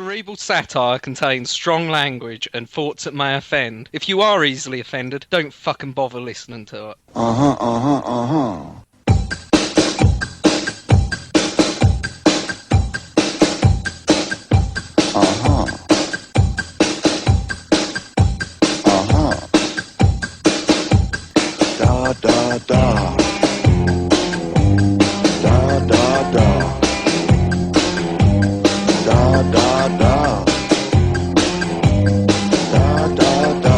Cerebral satire contains strong language and thoughts that may offend. If you are easily offended, don't fucking bother listening to it. Uh-huh, uh-huh, uh-huh. Da da da. Da da da. Da da da. Da da da.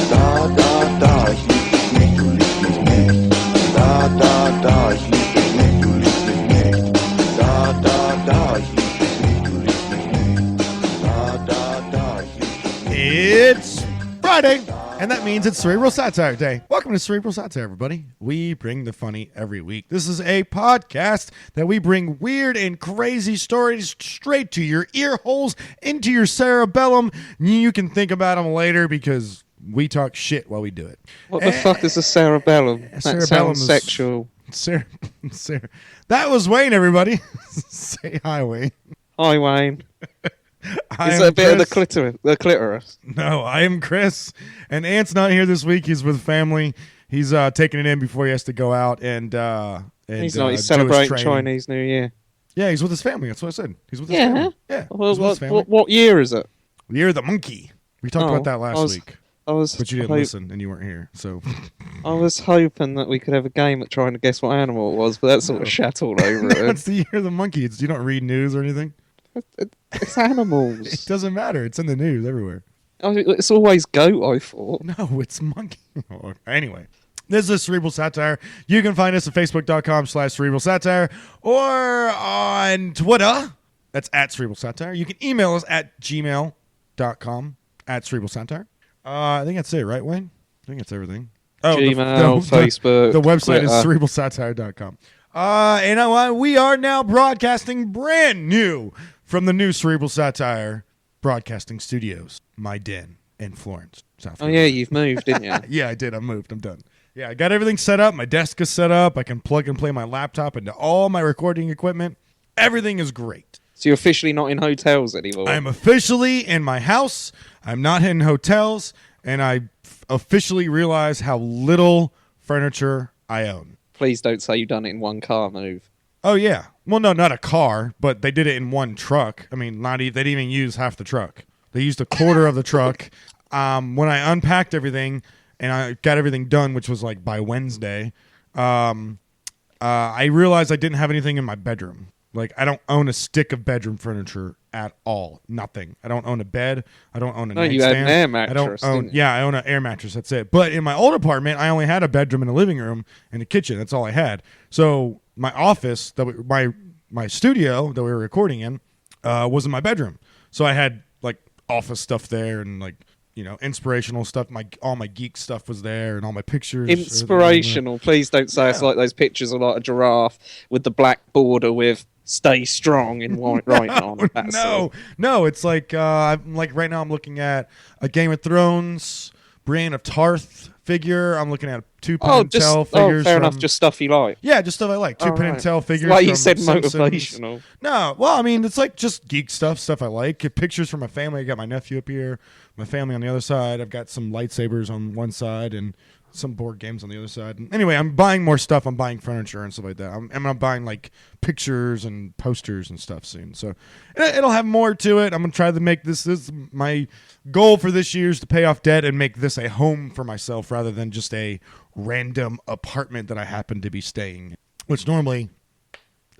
Da da da. Ich lieb dich nicht, du liebst mich nicht. Da da da. Ich lieb dich nicht, du liebst mich nicht. Da da da. Ich lieb dich nicht, du liebst mich nicht. Da da da. Ich lieb dich nicht. It's Friday, and that means it's Cerebral Satire Day. Welcome to Cerebral Satire, everybody. We bring the funny every week. This is a podcast that we bring weird and crazy stories straight to your ear holes, into your cerebellum. You can think about them later because we talk shit while we do it. What the fuck is a cerebellum? That cerebellum sounds is- sexual. That was Wayne, everybody. Say hi, Wayne. Hi, Wayne. I Is am that a bit of Chris. the clitoris? No, I am Chris, and Ant's not here this week. He's with family. He's taking it in before he has to go out and He's not. do his He's celebrating training. Chinese New Year. Yeah, he's with his family. That's what I said. He's with his family. Yeah, Well, he's with his family. what year is it? The year of the monkey. We talked about that last week, I was. but you didn't listen and you weren't here. So I was hoping that we could have a game at trying to guess what animal it was, but that sort of shat all over that's it. the year of the monkey. You don't read news or anything. It's animals. It doesn't matter. It's in the news everywhere. It's always goat, I thought. No, it's monkey. Anyway, this is Cerebral Satire. You can find us at facebook.com/Cerebral Satire or on Twitter. That's at Cerebral Satire. You can email us at gmail.com at Cerebral Satire. I think that's it, right, Wayne? I think that's everything. Oh, Gmail, Facebook, The website is Twitter. cerebralsatire.com. And we are now broadcasting brand new from the new Cerebral Satire Broadcasting Studios, my den in Florence, South Oh Carolina. yeah, you've moved, didn't you? Yeah, I did. I moved. I'm done. Yeah, I got everything set up. My desk is set up. I can plug and play my laptop into all my recording equipment. Everything is great. So you're officially not in hotels anymore. I'm officially in my house. I'm not in hotels. And I officially realize how little furniture I own. Please don't say you've done it in one car move. Oh, yeah. Well, no, not a car, but they did it in one truck. I mean, they didn't even use half the truck. They used a quarter of the truck. When I unpacked everything and I got everything done, which was like by Wednesday, I realized I didn't have anything in my bedroom. Like, I don't own a stick of bedroom furniture at all. Nothing. I don't own a bed. I don't own a nightstand. You had an air mattress, I don't own. didn't you? Yeah, I own an air mattress. That's it. But in my old apartment, I only had a bedroom and a living room and a kitchen. That's all I had. So my office, my studio that we were recording in, was in my bedroom. So I had like office stuff there and like, inspirational stuff. All my geek stuff was there, and all my pictures. Inspirational. Please don't say it's like those pictures of like a giraffe with the black border with "Stay strong" in white writing on it. That's all. No. It's like right now I'm looking at a Game of Thrones Brienne of Tarth figure. I'm looking at two Penn and Teller figures. Fair enough. Just stuff you like. Yeah, just stuff I like. Two Penn and Teller figures. Like you from said, Simpsons. motivational. No, well, I mean, it's like just geek stuff I like. Get pictures from my family. I got my nephew up here, my family on the other side. I've got some lightsabers on one side and some board games on the other side. And anyway, I'm buying more stuff. I'm buying furniture and stuff like that. I'm buying like pictures and posters and stuff soon. So it'll have more to it. I'm going to try to make this my goal for this year is to pay off debt and make this a home for myself rather than just a random apartment that I happen to be staying in, which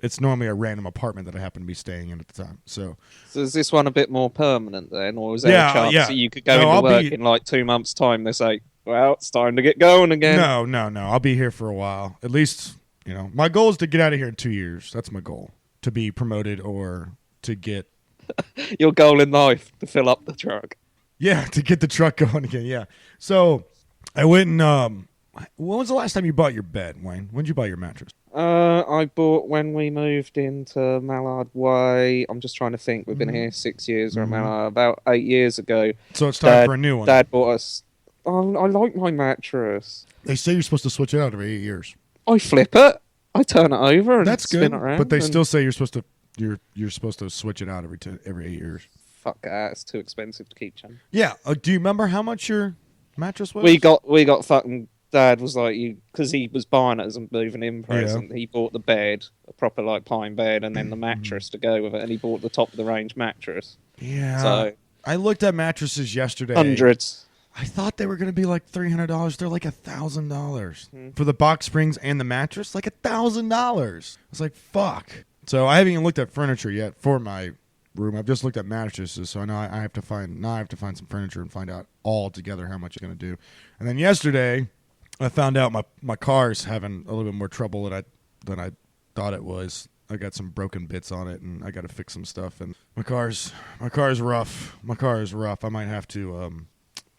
it's normally a random apartment that I happen to be staying in at the time. So is this one a bit more permanent then, or is there a chance that you could go into I'll work be- in like 2 months' time? They say, "Well, it's time to get going again." No. I'll be here for a while. At least, my goal is to get out of here in 2 years. That's my goal. To be promoted or to get... Your goal in life to fill up the truck. Yeah, to get the truck going again, yeah. So, I went and... when was the last time you bought your bed, Wayne? When did you buy your mattress? I bought when we moved into Mallard Way. I'm just trying to think. We've been here 6 years or about 8 years ago. So it's time for a new one. Dad bought us... Oh, I like my mattress. They say you're supposed to switch it out every 8 years. I flip it. I turn it over and That's spin good, it around. but they and still say you're supposed to You're supposed to switch it out every 8 years. Fuck that. It's too expensive to keep changing. Yeah. Do you remember how much your mattress was? We got fucking. Dad was like, because he was buying it as a moving in present. Yeah. He bought the bed, a proper like pine bed, and then the mattress to go with it. And he bought the top of the range mattress. Yeah. So I looked at mattresses yesterday. Hundreds. I thought they were going to be like $300. They're like $1,000 for the box springs and the mattress. Like $1,000. I was like, fuck. So I haven't even looked at furniture yet for my room. I've just looked at mattresses. So I know I have to find some furniture and find out all together how much it's going to do. And then yesterday, I found out my car's having a little bit more trouble than I thought it was. I got some broken bits on it, and I got to fix some stuff. And my car's rough. My car is rough. I might have to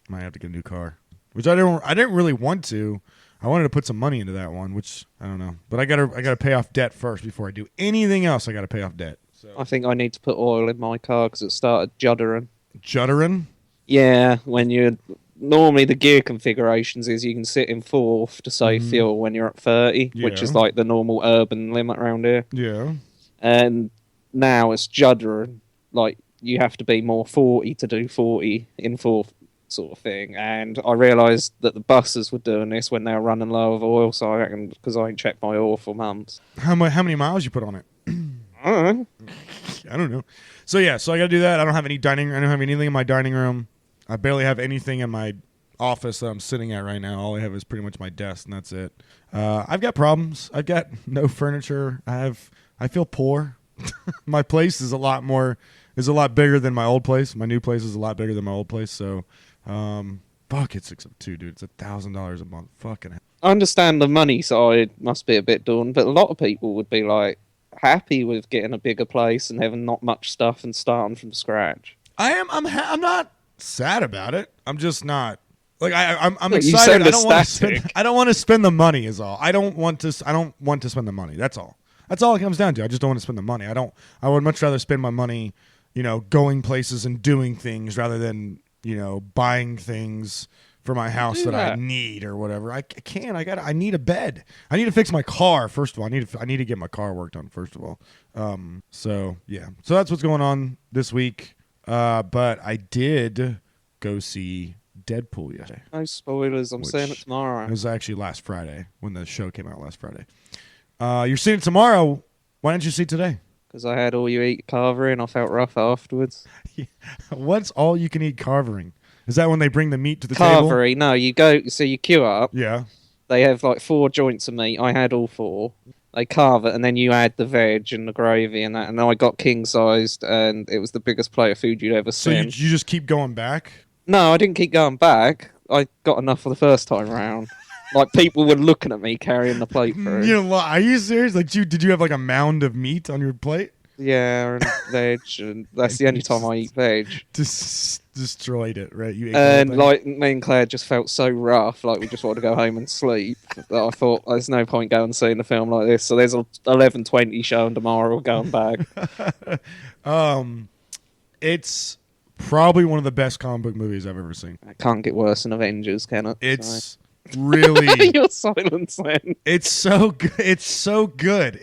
get a new car, which I didn't really want to. I wanted to put some money into that one, which I don't know. But I gotta pay off debt first before I do anything else. I gotta pay off debt. So. I think I need to put oil in my car because it started juddering. Juddering? Yeah, when you're. Normally, the gear configurations is you can sit in fourth to save fuel when you're at 30, which is like the normal urban limit around here. Yeah. And now it's juddering. Like, you have to be more 40 to do 40 in fourth sort of thing. And I realised that the buses were doing this when they were running low of oil, so I reckon because I ain't checked my oil for months. How many miles you put on it? I don't know. I don't know. So, yeah, I got to do that. I don't have anything in my dining room. I barely have anything in my office that I'm sitting at right now. All I have is pretty much my desk, and that's it. I've got problems. I've got no furniture. I feel poor. My place is a lot bigger than my old place. My new place is a lot bigger than my old place. So, fuck, it's expensive too, dude. It's $1,000 a month. Fucking hell. I understand the money side must be a bit daunting, but a lot of people would be like happy with getting a bigger place and having not much stuff and starting from scratch. I'm not sad about it. I'm just not like I'm excited. I don't want to spend the money. Is all. I don't want to spend the money. That's all. That's all it comes down to. I just don't want to spend the money. I would much rather spend my money, going places and doing things rather than buying things for my house that I need or whatever. I can't. I need a bed. I need to fix my car first of all. I need to get my car worked on first of all. So yeah. So that's what's going on this week. But I did go see Deadpool yesterday. No spoilers. I'm seeing it tomorrow. It was actually last Friday when the show came out last Friday. You're seeing it tomorrow. Why didn't you see it today? Because I had all you eat carvery and I felt rough afterwards. What's all you can eat carvering? Is that when they bring the meat to the table? Carvery, no. You queue up. Yeah. They have like 4 joints of meat. I had all 4. They carve it, and then you add the veg and the gravy and that. And I got king-sized, and it was the biggest plate of food you'd ever seen. So you just keep going back? No, I didn't keep going back. I got enough for the first time round. Like, people were looking at me carrying the plate through. Are you serious? Like, did you have like a mound of meat on your plate? Yeah, and veg, and that's the only time I eat veg. Destroyed it, right? You ate and like me and Claire just felt so rough, like we just wanted to go home and sleep. That I thought there's no point going and seeing a film like this. So there's a 11:20 show tomorrow. We're going back. It's probably one of the best comic book movies I've ever seen. It can't get worse than Avengers, can it? It's really your silence then. It's so good. It's so good.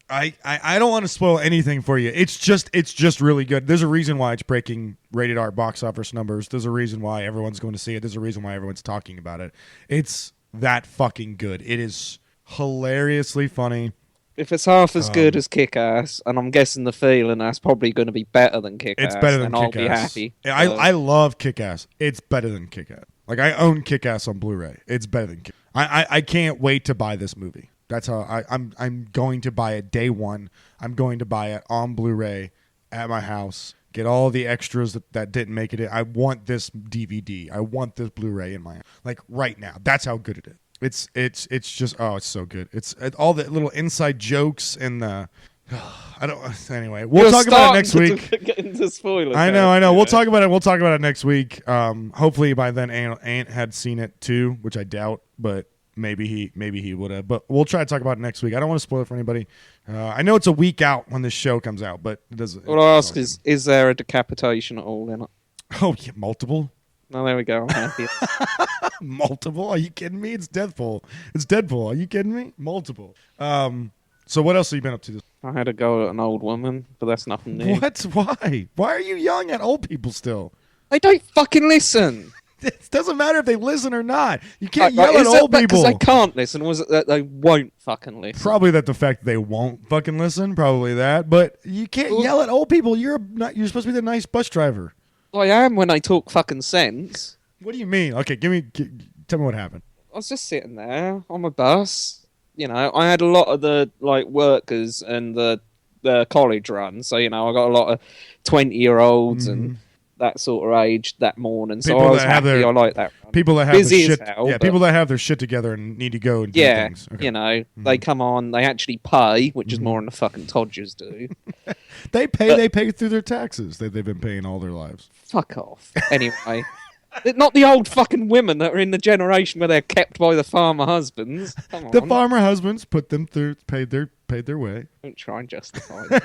I don't want to spoil anything for you. It's just really good. There's a reason why it's breaking rated R box office numbers. There's a reason why everyone's going to see it. There's a reason why everyone's talking about it. It's that fucking good. It is hilariously funny. If it's half as good as Kick-Ass, and I'm guessing the feeling that's probably going to be better than Kick-Ass, it's better than I'll Kick-Ass. be happy. I love Kick-Ass. It's better than Kick-Ass. Like, I own Kick-Ass on Blu-ray. It's better than Kick-Ass. I can't wait to buy this movie. That's how I'm going to buy it day one. I'm going to buy it on Blu-ray at my house. Get all the extras that didn't make it in. I want this DVD. I want this Blu-ray in my house. Like right now. That's how good it is. It's just it's so good. It's all the little inside jokes and the anyway, we'll talk about it next week. Get into spoilers. I know. We'll talk about it. We'll talk about it next week. Hopefully by then Ant had seen it too, which I doubt, but maybe he would have. But we'll try to talk about it next week. I don't want to spoil it for anybody. I know it's a week out when this show comes out, but it doesn't. What I ask is there a decapitation at all in it? Oh, yeah, multiple. Oh, there we go. I'm happy. Multiple? Are you kidding me? It's Deadpool. Are you kidding me? Multiple. So what else have you been up to this? I had a go at an old woman, but that's nothing new. What? Why? Why are you yelling at old people still? They don't fucking listen. It doesn't matter if they listen or not. You can't Like, yell at is it old that people. because they can't listen, or is it that they won't fucking listen? Probably that the fact that they won't fucking listen. Probably that. But you can't yell at old people. You're supposed to be the nice bus driver. I am when they talk fucking sense. What do you mean? Okay, tell me what happened. I was just sitting there on my bus. You know, I had a lot of the like workers and the college run, so I got a lot of 20-year-olds and that sort of age that morning. So I was happy. I like that run. People that have busy their shit, as hell, people that have their shit together and need to go and do things. Okay. They come on, they actually pay, which is more than the fucking Todgers do. They pay through their taxes that they've been paying all their lives. Fuck off. Anyway. Not the old fucking women that are in the generation where they're kept by the farmer husbands. Come on. The farmer husbands put them through, paid their way. Don't try and justify it.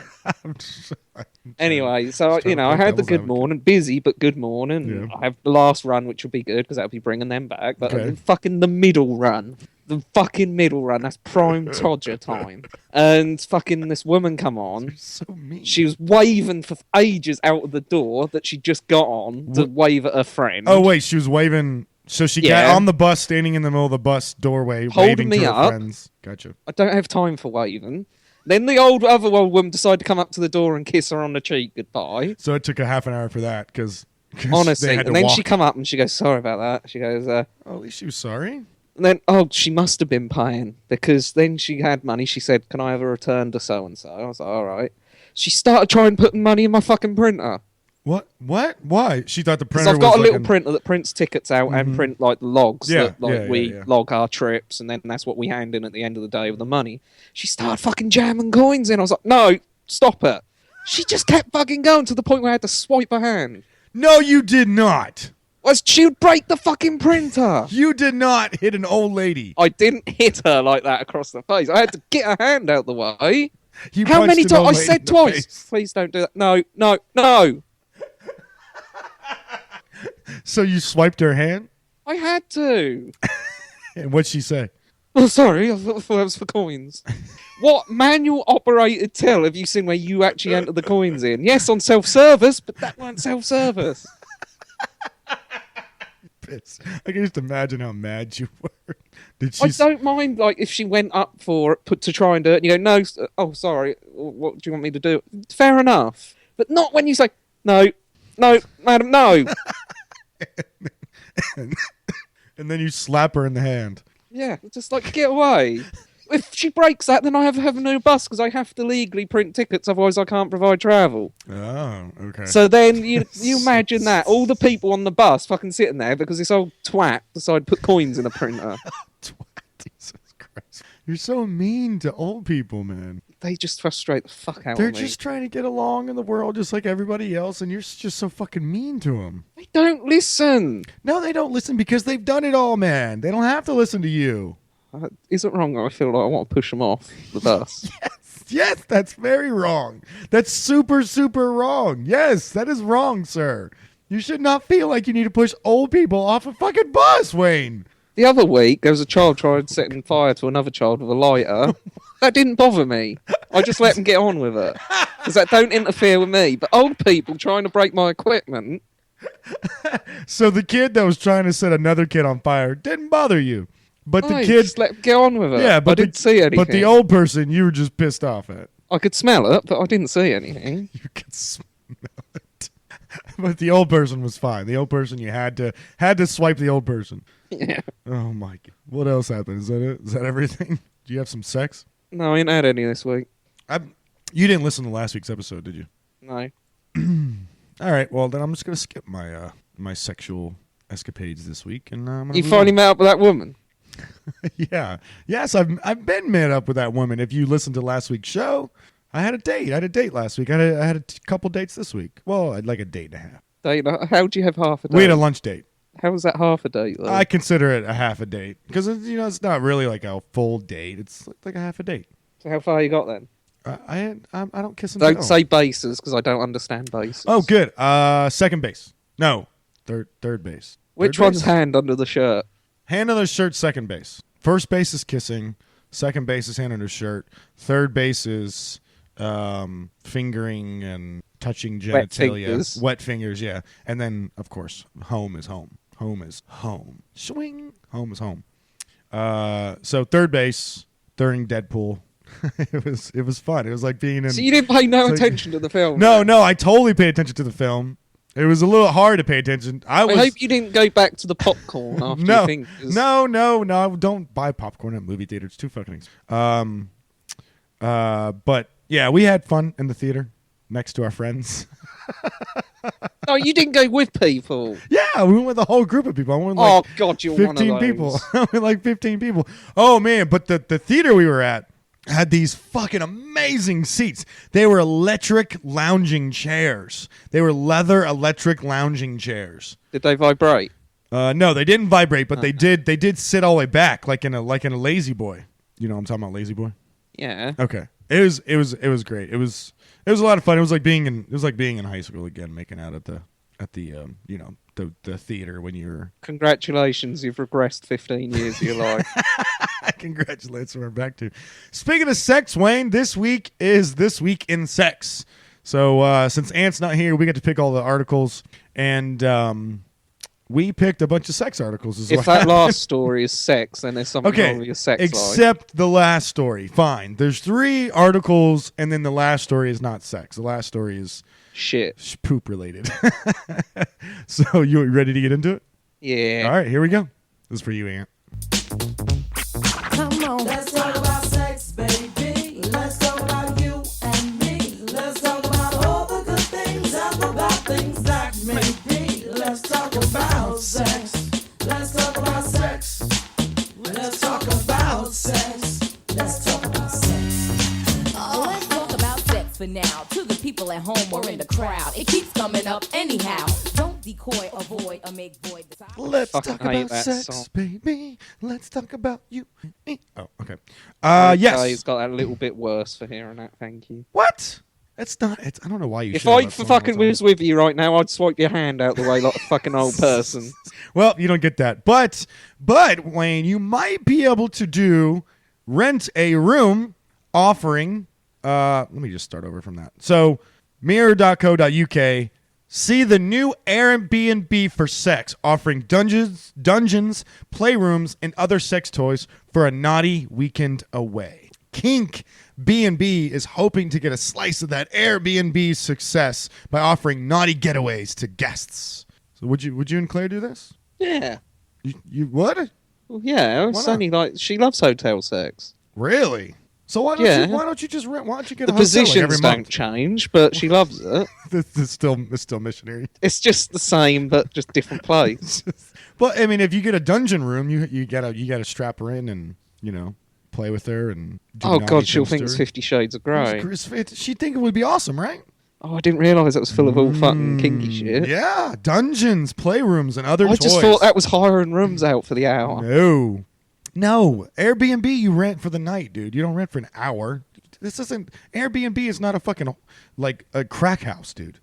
Anyway, so I had the good morning, busy but good morning. Yeah. I have the last run, which will be good because that'll be bringing them back. But the middle run, that's prime Todger time. And fucking this woman come on. You're so mean. She was waving for ages out of the door that she just got on to wave at her friend. Oh wait, she was waving. So she got on the bus, standing in the middle of the bus doorway, holding waving me to her up. friends. Gotcha. I don't have time for waving. Then the other old woman decided to come up to the door and kiss her on the cheek goodbye. So it took a half an hour for that because honestly, they had to and then walk. she come up and she goes, "Sorry about that." She goes, Oh, at least she was sorry. and then she must have been paying because then she had money. She said, "Can I have a return to so and so?" I was like, "All right." She started trying putting money in my fucking printer. What? Why? She thought the Because printer I've got was a little like printer that prints tickets out and print like the logs that we yeah. log our trips, and then that's what we hand in at the end of the day with the money. She started fucking jamming coins in. I was like, "No, stop it." She just kept fucking going to the point where I had to swipe her hand. No, you did not. She would break the fucking printer. You did not hit an old lady. I didn't hit her like that across the face. I had to get her hand out the way. You How punched many an times? old I lady said in the twice. face. Please don't do that. No, no, no. So you swiped her hand? I had to. And what'd she say? Oh, sorry. I thought that was for coins. What manual operated till have you seen where you actually enter the coins in? Yes, on self-service, but that weren't self-service. I can just imagine how mad you were. Did she? I don't mind, like, if she went up for it to try and do it, and you go, "No, oh, sorry, what do you want me to do?" Fair enough. But not when you say, "No, no, madam, no." And then you slap her in the hand. Yeah, just like, get away. If she breaks that, then I have a new bus because I have to legally print tickets, otherwise I can't provide travel. Oh, okay. So then you imagine that, all the people on the bus fucking sitting there because this old twat decided to put coins in a printer. Jesus Christ. You're so mean to old people, man. They just frustrate the fuck out They're of me. just trying to get along in the world just like everybody else, and you're just so fucking mean to them. They don't listen. No, they don't listen because they've done it all, man. They don't have to listen to you. Is it wrong that I feel like I want to push them off the bus? Yes, that's very wrong. That's super, super wrong. Yes, that is wrong, sir. You should not feel like you need to push old people off a fucking bus, Wayne. The other week, there was a child trying setting fire to another child with a lighter. That didn't bother me. I just let them get on with it. Because that don't interfere with me. But old people trying to break my equipment... So the kid that was trying to set another kid on fire didn't bother you. But the kid... just let them get on with it. Yeah, but I didn't see anything. But the old person, you were just pissed off at. I could smell it, but I didn't see anything. You could smell it. But the old person was fine. The old person, you had to swipe the old person. Yeah. Oh my God. What else happened? Is that it? Is that everything? Do you have some sex? No, I ain't had any this week. You didn't listen to last week's episode, did you? No. All right. Well, then I'm just gonna skip my my sexual escapades this week, and I'm gonna You move finally on. met up with that woman? Yeah. Yes, I've been met up with that woman. If you listened to last week's show, I had a date. I had a date last week. I had a couple dates this week. Well, I'd like a date and a half. How'd you have half a date? We had a lunch date. How was that half a date, though? I consider it a half a date because it's not really like a full date. It's like a half a date. So how far you got then? I don't kiss and Don't tell. say bases, because I don't understand bases. Oh, good. Second base. No, third base. Which Third one's base? hand under the shirt? Hand on the shirt, second base. First base is kissing. Second base is hand on the shirt. Third base is fingering and touching Wet genitalia. fingers. Wet fingers, yeah. And then, of course, home is home. Home is home. Swing. Home is home. So third base during Deadpool. it was fun. It was like being in. So you didn't pay no it's like- attention to the film? No, then? no, I totally paid attention to the film. It was a little hard to pay attention. I hope you didn't go back to the popcorn after no, your fingers. no. Don't buy popcorn at movie theater. It's too fucking expensive. But yeah, we had fun in the theater next to our friends. No, you didn't go with people. Yeah, we went with a whole group of people. I went with like Oh, God, you're one of 15 those. people. I went with like 15 people. Oh, man. But the theater we were at had these fucking amazing seats. They were electric lounging chairs. They were leather electric lounging chairs. Did they vibrate? No, they didn't vibrate, but they did sit all the way back like in a lazy boy. You know what I'm talking about, lazy boy? Yeah. Okay. It was great. It was a lot of fun. It was like being in high school again, making out at the the theater when you're. Congratulations, you've regressed 15 years of your life. Congratulations, we're back to. Speaking of sex, Wayne, this week is This Week in Sex. So since Ant's not here, we get to pick all the articles, and we picked a bunch of sex articles as well. If that last story is sex, then there's something wrong with your sex life. Except the last story. Fine. There's 3 articles, and then the last story is not sex. The last story is Shit. poop related. So you ready to get into it? Yeah. All right, here we go. This is for you, Ant. Come on. Let's talk about sex, baby. Let's talk about you and me. Let's talk about all the good things and the bad things that may be. Let's talk about sex. Let's talk about sex. Let's talk about sex. Let's talk about sex. Oh, let's talk about sex for now. To the people at home or in the crowd, it keeps coming up anyhow. Don't decoy, avoid, or make void. Let's Fucking talk hate about that sex, song. baby. Let's talk about you and me. Oh, okay. Okay, Yes. It's got a little bit worse for hearing that, thank you. What? It's not. It's. I don't know why you. If share I that song fucking all the time. was with you right now, I'd swipe your hand out the way like a fucking old person. Well, you don't get that. But Wayne, you might be able to rent a room offering. Let me just start over from that. So, mirror.co.uk. See the new Airbnb for sex, offering dungeons, playrooms, and other sex toys for a naughty weekend away. Kink B&B is hoping to get a slice of that Airbnb success by offering naughty getaways to guests. So would you and Claire do this? Yeah. You would? Well, yeah, it's Why not? only like she loves hotel sex. Really? So why don't Yeah. you just rent? Why don't you get The a hotel like every positions don't month? change, but she loves it. It's still missionary. It's just the same, but just different place. But I mean, if you get a dungeon room, you gotta strap her in and play with her and. Do Oh naughty God, she'll things think to it's her. 50 Shades of Grey. She'd think it would be awesome, right? Oh, I didn't realise it was full of all fucking kinky shit. Yeah, dungeons, playrooms, and other I toys. just thought that was hiring rooms out for the hour. No. Airbnb you rent for the night, dude. You don't rent for an hour. This isn't Airbnb. Is not a fucking like a crack house, dude.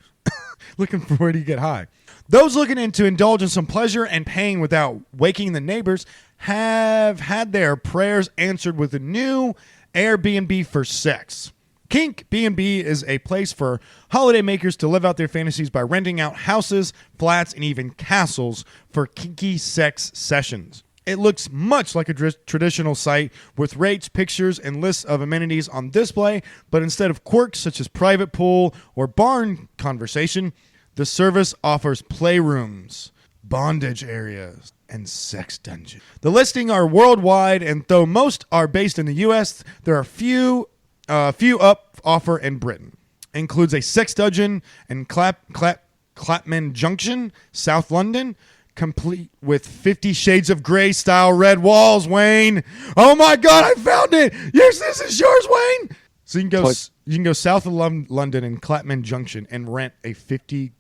Looking for where do you get high. Those looking to indulge in some pleasure and pain without waking the neighbors have had their prayers answered with a new Airbnb for sex. Kink B&B is a place for holiday makers to live out their fantasies by renting out houses, flats, and even castles for kinky sex sessions. It looks much like a traditional site with rates, pictures, and lists of amenities on display, but instead of quirks such as private pool or barn conversation, the service offers playrooms, bondage areas, and sex dungeons. The listings are worldwide, and though most are based in the U.S., there are few up offer in Britain. Includes a sex dungeon in Clapham Junction, South London, complete with 50 Shades of Grey style red walls, Wayne. Oh my God, I found it. Yes, this is yours, Wayne. So you can go south of London in Clapham Junction and rent a 50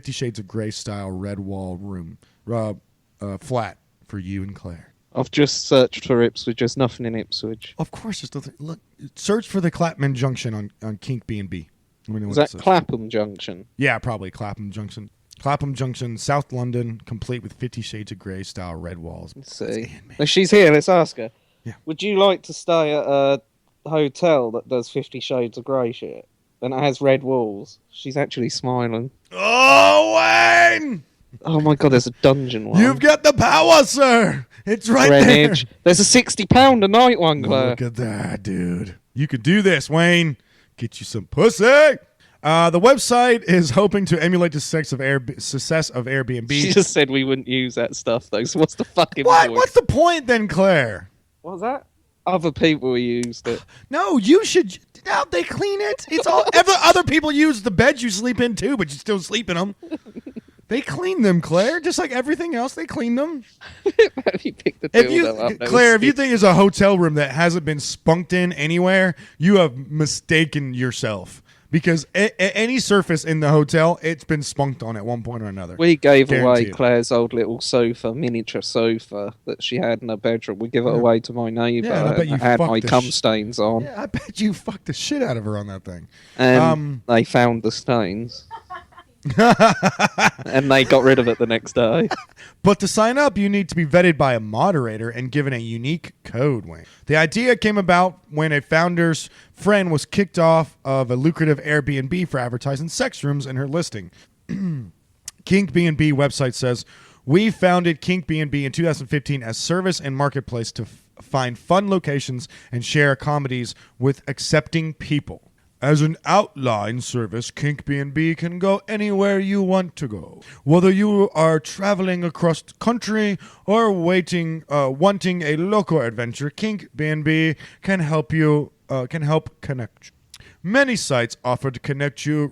Shades of Grey style red wall room, flat for you and Claire. I've just searched for Ipswich. There's nothing in Ipswich. Of course, there's nothing. Look, search for the Clapham Junction on Kink B&B. Let me know Is what it that says. Clapham Junction? Yeah, probably Clapham Junction. Clapham Junction, South London, complete with 50 Shades of Grey style red walls. Let's see. No, she's here. Let's ask her. Yeah. Would you like to stay at hotel that does 50 Shades of Grey shit, and it has red walls. She's actually smiling. Oh, Wayne! Oh my god, there's a dungeon one. You've got the power, sir! It's right Greenwich. There's a £60 a night one, there. Claire. Look at that, dude. You could do this, Wayne. Get you some pussy. The website is hoping to emulate the success of Airbnb. She just said we wouldn't use that stuff, though, so what's the fucking What? point? What's the point then, Claire? What was that? Other people used it. No, you should. Now they clean it. It's all. Other people use the beds you sleep in too, but you still sleep in them. They clean them, Claire, just like everything else. They clean them. If you pick the dildo up, Claire, if you think it's a hotel room that hasn't been spunked in anywhere, you have mistaken yourself. Because any surface in the hotel, it's been spunked on at one point or another. we gave Guarantee away it. Claire's old little sofa, miniature sofa that she had in her bedroom. We give it away to my neighbour. Yeah, and I bet you and had fucked my the cum stains on, Yeah, I bet you fucked the shit out of her on that thing. and they found the stains, and they got rid of it the next day. But to sign up, you need to be vetted by a moderator and given a unique code, Wayne. The idea came about when a founder's friend was kicked off of a lucrative Airbnb for advertising sex rooms in her listing. Kink B&B website says, we founded Kink B&B in 2015 as service and marketplace to find fun locations and share comedies with accepting people. As an outline service, Kink B&B can go anywhere you want to go. Whether you are traveling across the country or wanting a local adventure, Kink B&B can help connect you. Many sites offer to connect you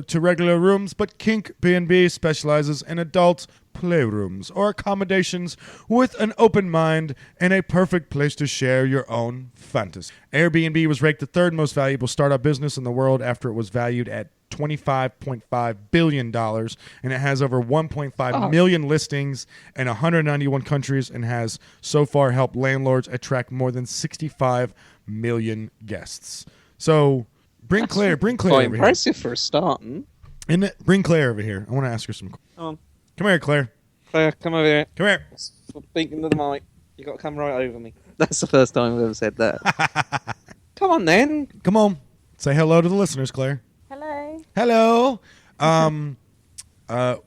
to regular rooms, but Kink B&B specializes in adult playrooms or accommodations with an open mind and a perfect place to share your own fantasy. Airbnb was ranked the third most valuable startup business in the world after it was valued at $25.5 billion, and it has over 1.5 million listings in 191 countries and has so far helped landlords attract more than 65 million guests. So bring Claire Quite over here. impressive for a starting. Isn't it? Bring Claire over here. I want to ask her some. Come Here, Claire. Claire, come over here. Come here. Speaking to the mic. You got to come right over me. That's the first time I've ever said that. Come on, then. Come on. Say hello to the listeners, Claire. Hello. Hello.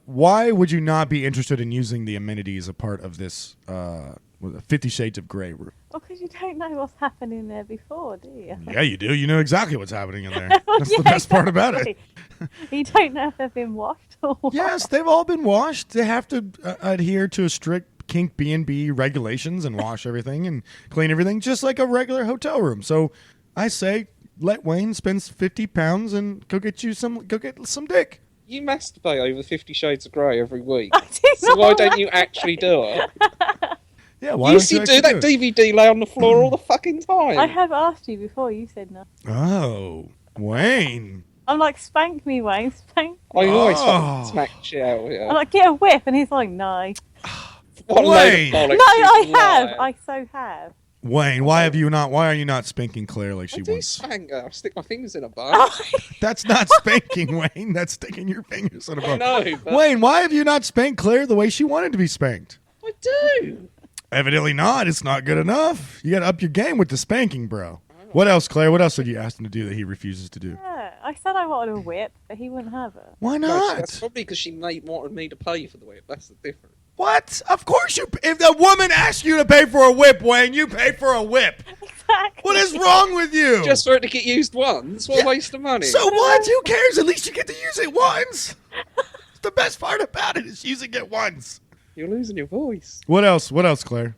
Why would you not be interested in using the amenities a part of this 50 Shades of Grey room? Well, because you don't know what's happening there before, do you? Yeah, you do. You know exactly what's happening in there. Well, That's the yeah, best part about it. exactly. You don't know if they've been washed or what. Yes, they've all been washed. They have to adhere to a strict Kink B&B regulations and wash everything and clean everything just like a regular hotel room. So I say let Wayne spend £50 and go get some dick. You masturbate over 50 Shades of Grey every week. I do So why not. don't you actually do it? Yeah, You used to do that DVD lay on the floor all the fucking time. I have asked you before. You said no. Oh, Wayne. I'm like, spank me, Wayne. Spank. I always Oh. fucking smack shit out of you. I'm like, get a whip, and he's like, no. What a load of Wayne. bollocks, No, you I have. liar. I so have. Wayne, why are you not spanking Claire like I she do wants? spank her. I stick my fingers in a bun. Oh, That's not spanking, Wayne. That's sticking your fingers in a I bone. know, but Wayne, why have you not spanked Claire the way she wanted to be spanked? I do. Evidently not. It's not good enough. You got to up your game with the spanking, bro. What else, Claire? What else did you ask him to do that he refuses to do? yeah. I said I wanted a whip, but he wouldn't have it. Why No, not? that's probably because she wanted me to pay for the whip. That's the difference. What? Of course you. If the woman asks you to pay for a whip, Wayne, you pay for a whip. Exactly. What is wrong with you? Just for it to get used once? What a waste of money. So what? Who cares? At least you get to use it once. The best part about it is using it once. You're losing your voice. What else? What else, Claire?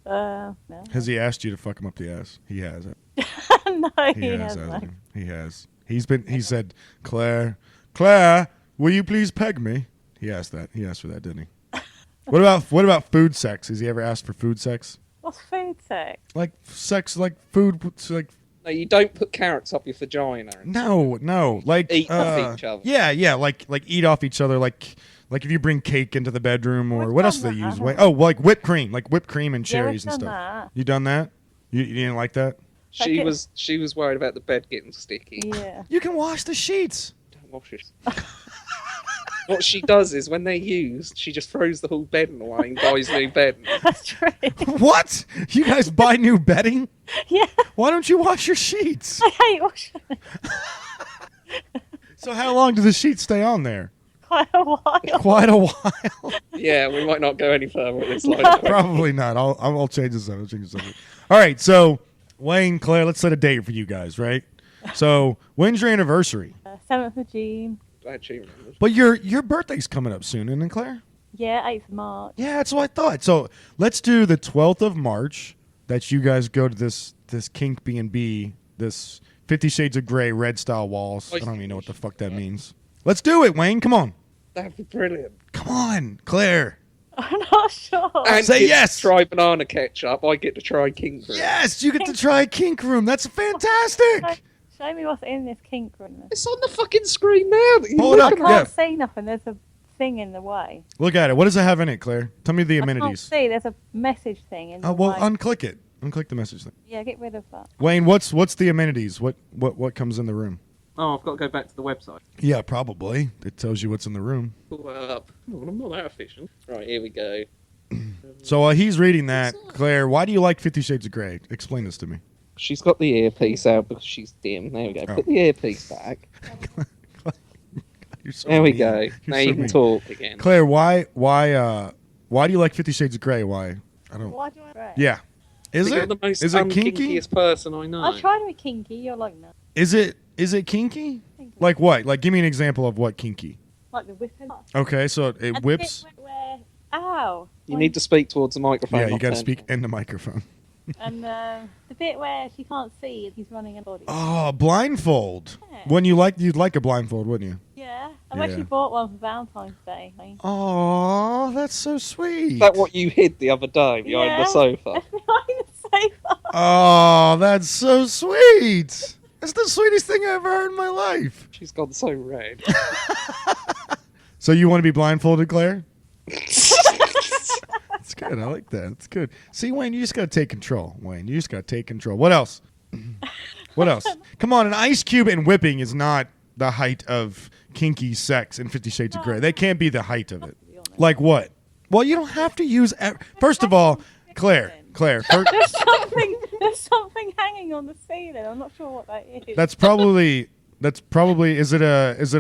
No. Has he asked you to fuck him up the ass? He has. No, He he has. hasn't. Hasn't he? He has. He said, Claire, will you please peg me? He asked that. He asked for that, didn't he? What about food sex? Has he ever asked for food sex? What's food sex? Like sex, like food, like No, you don't put carrots up your vagina. no, like Eat off each other. Yeah, like eat off each other, like if you bring cake into the bedroom or We've what else do done they that. use? Oh, like whipped cream and Yeah, cherries we've and done stuff. that. You done that? You didn't like that? She Okay. was worried about the bed getting sticky. Yeah. You can wash the sheets. Don't wash it. What she does is when they're used, she just throws the whole bedding away and buys new bedding. That's true. What? You guys buy new bedding? Yeah, Why don't you wash your sheets? I hate washing them So how long do the sheets stay on there? quite a while. Quite a while. Yeah, we might not go any further with this line. Probably not. I'll change this up. All right. So Wayne, Claire, let's set a date for you guys, right? So when's your anniversary? 7th of June. Glad she remembers. But your birthday's coming up soon, isn't it, Claire? Yeah, 8th of March. Yeah, that's what I thought. So let's do the 12th of March. That you guys go to this kink B&B, this 50 Shades of Grey red style walls. I don't even know what the fuck that means. Let's do it, Wayne. Come on. That'd be brilliant. Come on, Claire. I'm not sure. And Say get yes. to try banana ketchup. I get to try king fruit. Yes, you get to try Kink Room. That's fantastic. Show me what's in this kink room. It's on the fucking screen now. That you Hold look up. I at. can't Yeah. see nothing. There's a thing in the way. Look at it. What does it have in it, Claire? Tell me the I can't amenities. see. There's a message thing in the Oh, well, way. unclick it. Unclick the message thing. Yeah, get rid of that. Wayne, what's the amenities? What comes in the room? Oh, I've got to go back to the website. Yeah, probably. It tells you what's in the room. Pull that up. Oh, I'm not that efficient. Right, here we go. So while he's reading that, Claire, why do you like 50 Shades of Grey? Explain this to me. She's got the earpiece out because she's dim. There we go. Oh. Put the earpiece back. You're so There we mean. go. You're Now so you can mean. talk again. Claire, why do you like 50 Shades of Grey? Why? I don't. Why do I right. Yeah. Is You're it? the most Is it kinky? unkinkiest person I know. I try to be kinky. You're like, no. Is it kinky? Like what? Like give me an example of what kinky. Like the whipping. Okay, so it And the whips. bit where, ow. You need to speak towards the microphone. Yeah, you not got to turn. speak in the microphone. And the bit where she can't see and he's running a body. Oh, blindfold. Yeah. When you'd like a blindfold, wouldn't you? Yeah. I've Yeah. actually bought one for Valentine's Day. Oh, that's so sweet. Is that what you hid the other day behind Yeah. the sofa? Behind the sofa. Oh, that's so sweet. That's the sweetest thing I ever heard in my life. She's gone so red. So you want to be blindfolded, Claire? That's good. I like that. That's good. See, Wayne, you just got to take control. Wayne, you just got to take control. What else? What else? Come on, an ice cube and whipping is not the height of kinky sex in 50 Shades of Grey. That can't be the height of it. Like what? Well, you don't have to use. First of all, Claire. There's something hanging on the ceiling. I'm not sure what that is. That's probably. Is it a? It's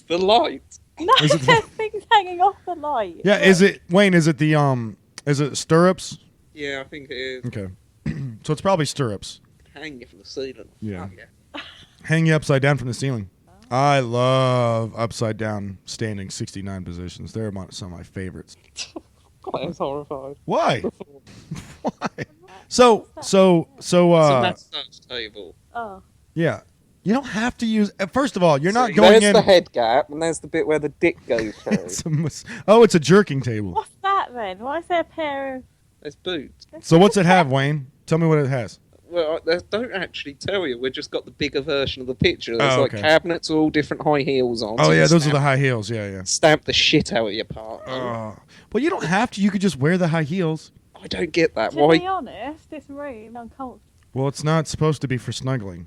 the light. No, is it- there's things hanging off the light. Yeah. Is it Wayne? Is it the Is it stirrups? Yeah, I think it is. Okay. So it's probably stirrups. Hang you from the ceiling. Yeah. Oh, yeah. Hang you upside down from the ceiling. I love upside down standing 69 positions. They're some of my favorites. I was horrified. Why? Why? So It's a massage table. Oh. yeah. You don't have to use. First of all, you're not See, going there's in. the head gap, and there's the bit where the dick goes through. It's a jerking table. What's that then? Why is there a pair of... There's boots. So what's it have, Wayne? Tell me what it has. Well, they don't actually tell you. We've just got the bigger version of the picture. There's Oh, like okay. cabinets with all different high heels on. Oh so yeah, you those are stamp- the high heels. Yeah. Stamp the shit out of your partner. Oh. Well, you don't have to. You could just wear the high heels. I don't get that. To Why? be honest, this room uncomfortable. Well, it's not supposed to be for snuggling.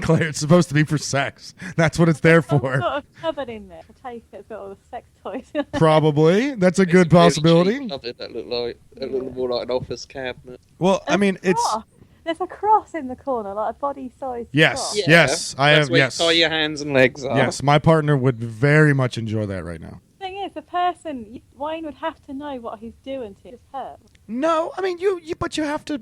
Claire, it's supposed to be for sex. That's what it's there Some for. sort of cupboard in there. I take it. It's got all the sex toys. Probably. That's a It's good really possibility. cheap cupboard that look more like an office cabinet. Well, I mean, it's Cross. There's a cross in the corner, like a body-sized yes, cross. Yeah. yes. I That's have where yes, you tie your hands and legs up. yes. My partner would very much enjoy that right now. Thing is, the person Wayne would have to know what he's doing to his hurt. No, I mean but you have to,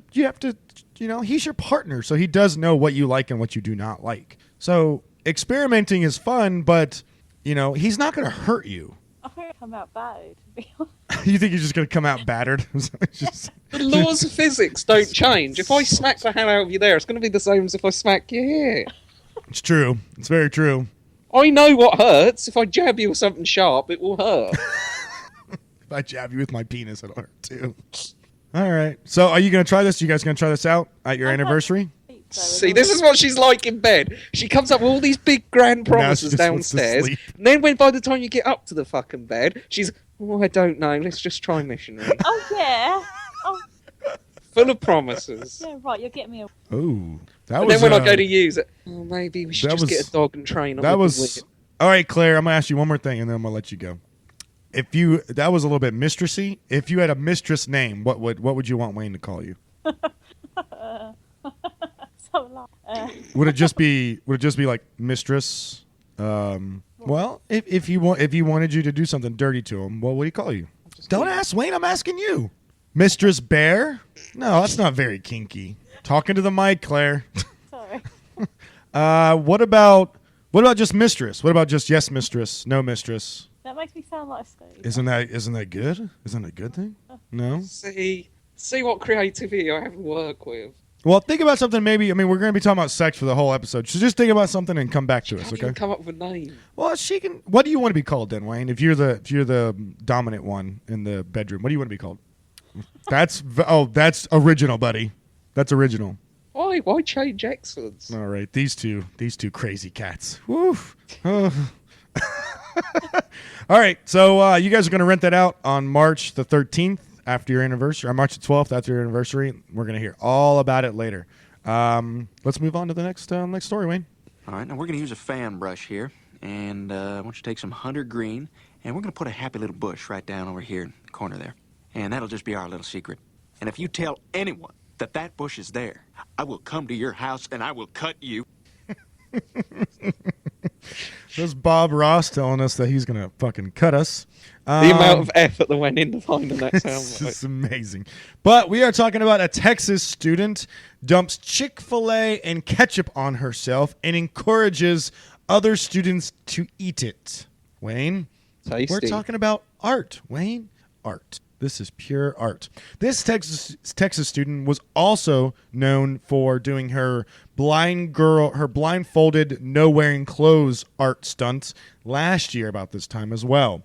he's your partner, so he does know what you like and what you do not like. So experimenting is fun, but he's not going to hurt you. I think it'd come out bad. To be honest. You think you're just going to come out battered? Just- The laws of physics don't change. If I smack the hell out of you there, it's going to be the same as if I smack you here. it's true. It's very true. I know what hurts. If I jab you with something sharp, it will hurt. If I jab you with my penis, it'll hurt too. All right. So are you going to try this? You guys going to try this out at your anniversary? See, this is what she's like in bed. She comes up with all these big grand promises just wants to downstairs, sleep. and then by the time you get up to the fucking bed, she's, I don't know, let's just try missionary. Oh yeah. Oh Full of promises. yeah. Right. You're getting me a. Oh, that And was. then when I go to use it, maybe we should that just was- get a dog and train on that with was All right, Claire, I'm gonna ask you one more thing, and then I'm gonna let you go. If you that was a little bit mistressy. If you had a mistress name, what would you want Wayne to call you? So like, Would it just be like mistress? Well, if you wanted you to do something dirty to him, what would he call you? Don't ask Wayne. I'm asking you, Mistress Bear. No, that's not very kinky. Talking to the mic, Claire. sorry. What about just mistress? What about just yes, mistress, no, mistress? That makes me sound like a Steve. Isn't that good? Isn't that a good thing? No. See what creativity I have to work with. Well, think about something. Maybe we're going to be talking about sex for the whole episode. So just think about something and come back to us, Can't okay? even come up with a name. Well, she can. What do you want to be called then, Wayne? If you're the dominant one in the bedroom, what do you want to be called? That's original, buddy. That's original. Why change excellence? All right, these two crazy cats. Woo. Oh. All right, so you guys are going to rent that out on March the 13th after your anniversary, or March the 12th after your anniversary. We're going to hear all about it later. Let's move on to the next story, Wayne. All right, now we're going to use a fan brush here, and I want you to take some hunter green, and we're going to put a happy little bush right down over here in the corner there. And that'll just be our little secret. And if you tell anyone that bush is there, I will come to your house and I will cut you. There's Bob Ross telling us that he's going to fucking cut us. The amount of effort that went into finding that It's sound. just amazing. But we are talking about a Texas student dumps Chick-fil-A and ketchup on herself and encourages other students to eat it. Wayne, Tasty. we're talking about art. Wayne, art. This is pure art. This Texas student was also known for doing her blindfolded, no wearing clothes art stunts last year about this time as well.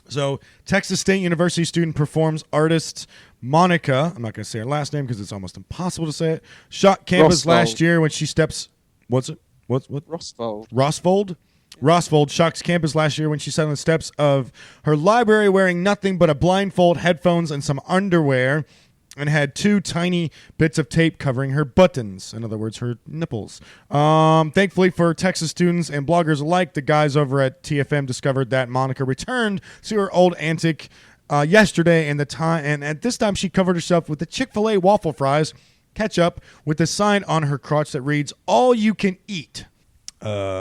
So, Texas State University student performs artist Monica, I'm not going to say her last name because it's almost impossible to say it, shocked campus last year when she steps, what's it? What? Rosvold. Rosvold shocks campus last year when she sat on the steps of her library wearing nothing but a blindfold, headphones, and some underwear, and had two tiny bits of tape covering her buttons. In other words, her nipples. Thankfully for Texas students and bloggers alike, the guys over at TFM discovered that Monica returned to her old antic yesterday, and at this time she covered herself with the Chick-fil-A waffle fries, ketchup, with a sign on her crotch that reads, "All you can eat."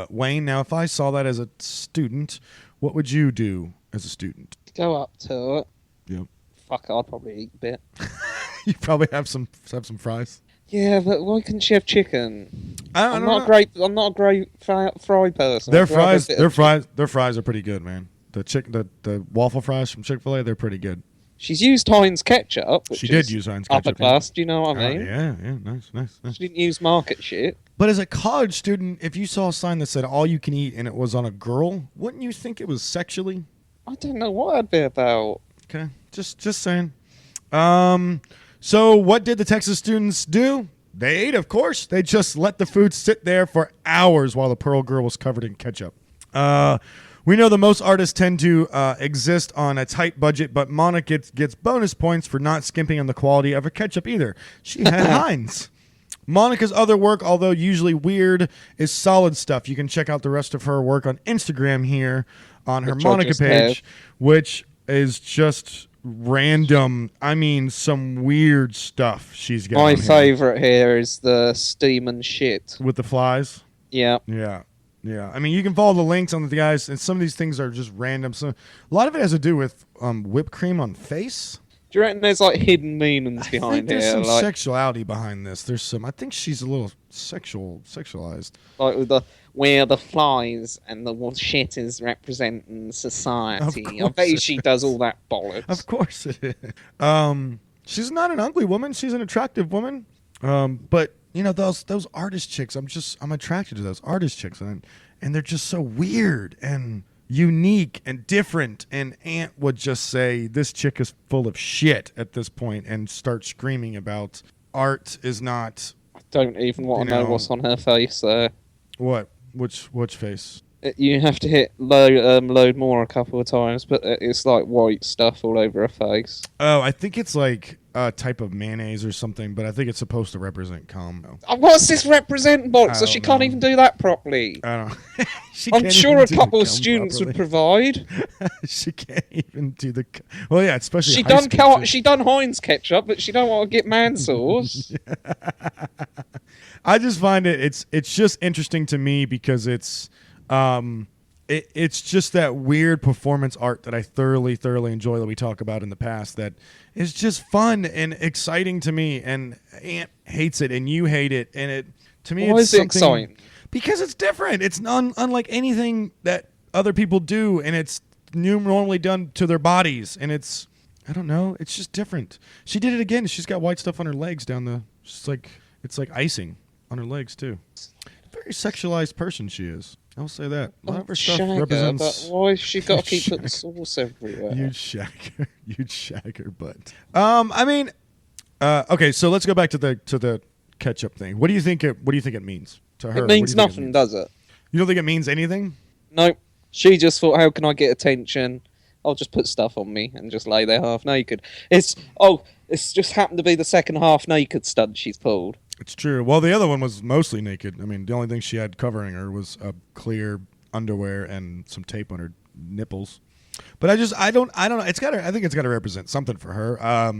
Wayne, now if I saw that as a student, what would you do as a student? Go up to it. Yep. Fuck, I'd probably eat a bit. You probably have some fries. Yeah, but why couldn't she have chicken? I'm not a great fry person. Their I'd rather fries, a bit their of fries, their fries are pretty good, man. The waffle fries from Chick-fil-A, they're pretty good. She's used Heinz ketchup. Which She did is use Heinz upper ketchup. class. Do you know what I mean? Yeah, nice. She didn't use market shit. But as a college student, if you saw a sign that said "all you can eat" and it was on a girl, wouldn't you think it was sexually? I don't know what I'd be about. Okay, just saying. So what did the Texas students do? They ate, of course. They just let the food sit there for hours while the Pearl Girl was covered in ketchup. We know that most artists tend to exist on a tight budget, but Monica gets bonus points for not skimping on the quality of her ketchup either. She had Heinz. Monica's other work, although usually weird, is solid stuff. You can check out the rest of her work on Instagram here on her Which I Monica just page, have. which is just random. I mean, some weird stuff she's got My on here. favourite here is the steam and shit. With the flies. Yeah. Yeah. I mean, you can follow the links on the guys, and some of these things are just random. So a lot of it has to do with whipped cream on face. Do you reckon there's like hidden meanings I think behind there's here? some Like, sexuality behind this. There's some. I think she's a little sexualized. like with where the flies and the shit is representing society. I course bet you it she is. does all that bollocks. Of course it is. She's not an ugly woman. She's an attractive woman. But you know those artist chicks. I'm attracted to those artist chicks, and they're just so weird and unique and different. And Ant would just say this chick is full of shit at this point and start screaming about art is not I don't even want You to know know- what's on her face there. what. Which face? You have to hit load more a couple of times, but it's like white stuff all over her face. Oh, I think it's like type of mayonnaise or something, but I think it's supposed to represent cum. What's this represent box? I So she don't can't know. even do that properly. I don't know. She I'm can't sure even a do the couple of cum students would properly. provide. She can't even do the. Well, yeah, especially She high done school chicks. she done Heinz ketchup, but she don't want to get man sauce. I just find it's just interesting to me because it's just that weird performance art that I thoroughly enjoy that we talk about in the past that is just fun and exciting to me, and Aunt hates it and you hate it, and it to me Why it's is it something exciting? because it's different. It's unlike anything that other people do, and it's normally done to their bodies, and it's I don't know, it's just different. She did it again. She's got white stuff on her legs down the. It's like icing on her legs too. Very sexualized person she is. I'll say that. A lot of her stuff Shagger, represents. but why has she got to keep putting sauce everywhere? You'd shag her butt. I mean, okay. So let's go back to the ketchup thing. What do you think it means to her? It What do you means think nothing, means? does it? You don't think it means anything? Nope. She just thought, how can I get attention? I'll just put stuff on me and just lay there half naked. It's just happened to be the second half naked stunt she's pulled. It's true. Well, the other one was mostly naked. I mean, the only thing she had covering her was a clear underwear and some tape on her nipples. But I don't know. I think it's got to represent something for her.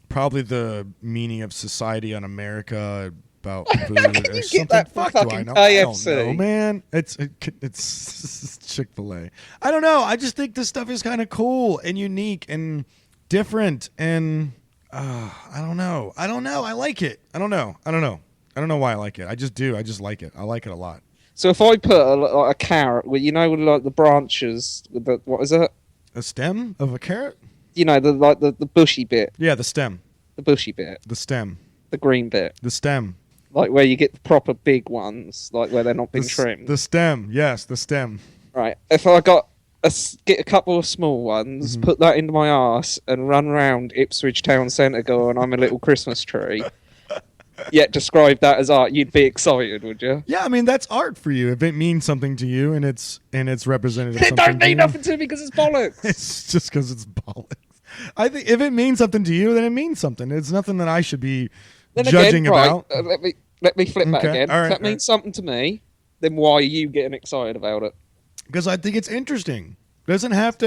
Probably the meaning of society on America about food Can or you get something. that from Fuck, do I fucking know? I don't KFC? know, man. It's Chick-fil-A. I don't know. I just think this stuff is kind of cool and unique and different and. I don't know. I like it. I don't know why I like it. I just do. I just like it. I like it a lot. So if I put a carrot, with with like the branches, with the what is it? A stem of a carrot? The bushy bit, Yeah, the stem. the bushy bit, The stem. the green bit, The stem. like where you get the proper big ones, like where they're not been trimmed. The stem. Yes, the stem. Right. If I get a couple of small ones, Mm-hmm. put that into my arse, and run round Ipswich town centre going, I'm a little Christmas tree. Yet describe that as art, you'd be excited, would you? Yeah, I mean that's art for you. If it means something to you and it's representative. It don't mean nothing to me because it's bollocks. It's just because it's bollocks. I think if it means something to you, then it means something. It's nothing that I should be Then judging again, about. right, let me flip that Okay, again. all right, If that all right. means something to me, then why are you getting excited about it? Because I think it's interesting. It doesn't have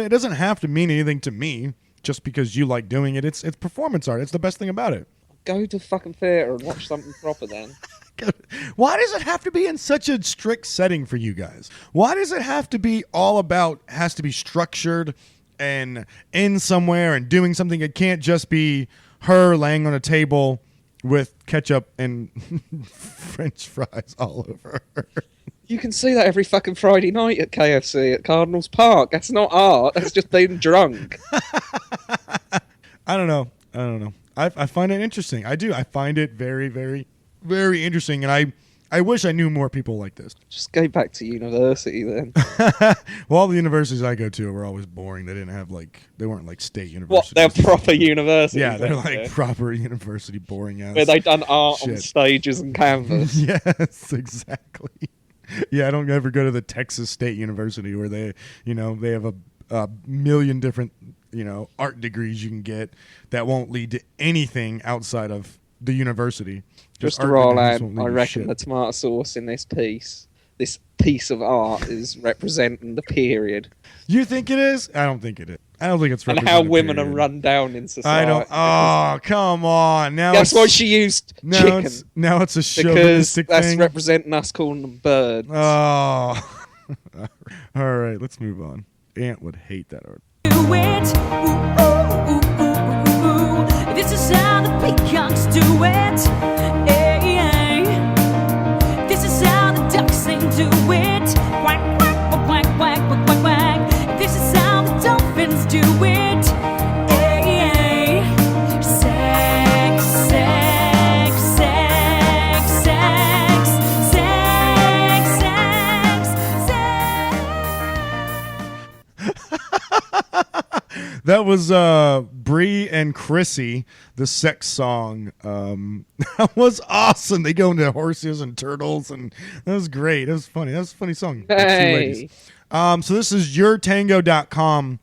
to mean anything to me just because you like doing it. It's performance art. It's the best thing about it. Go to fucking theatre and watch something proper then. Why does it have to be in such a strict setting for you guys? Why does it have to be has to be structured and in somewhere and doing something? It can't just be her laying on a table with ketchup and French fries all over her. You can see that every fucking Friday night at KFC at Cardinals Park. That's not art. That's just being drunk. I don't know. I find it interesting. I do. I find it very, very, very interesting. And I wish I knew more people like this. Just go back to university then. Well, all the universities I go to were always boring. They didn't have they weren't like state What? universities. They're proper universities. Yeah, they're aren't like they? proper university boring ass. Where they done art on Shit. stages and canvas. Yes, exactly. Yeah, I don't ever go to the Texas State University where they have a million different, art degrees you can get that won't lead to anything outside of the university. Just to art roll degrees out, won't lead I to reckon shit. the tomato sauce in this piece of art is representing the period You think it is? I don't think it is. I don't think it's and how representative women are period. run down in society. I don't. Oh, come on! Now That's it's, why she used now chicken, it's a because chauvinistic that's thing. representing us calling them birds. Oh. All right, let's move on. Aunt would hate that art. Do it. Ooh, ooh, ooh, ooh, ooh. This is how the peacocks do it. Hey, hey. This is how the ducks sing do it. Quack, quack, quack, quack, quack, quack, quack. This is how the dolphins do it. Hey, hey. Sex, sex, sex, sex, sex, sex, sex. That was Bree and Chrissy, the sex song. That was awesome. They go into horses and turtles, and that was great. It was funny. That was a funny song. The two Hey. ladies. So this is yourtango.com.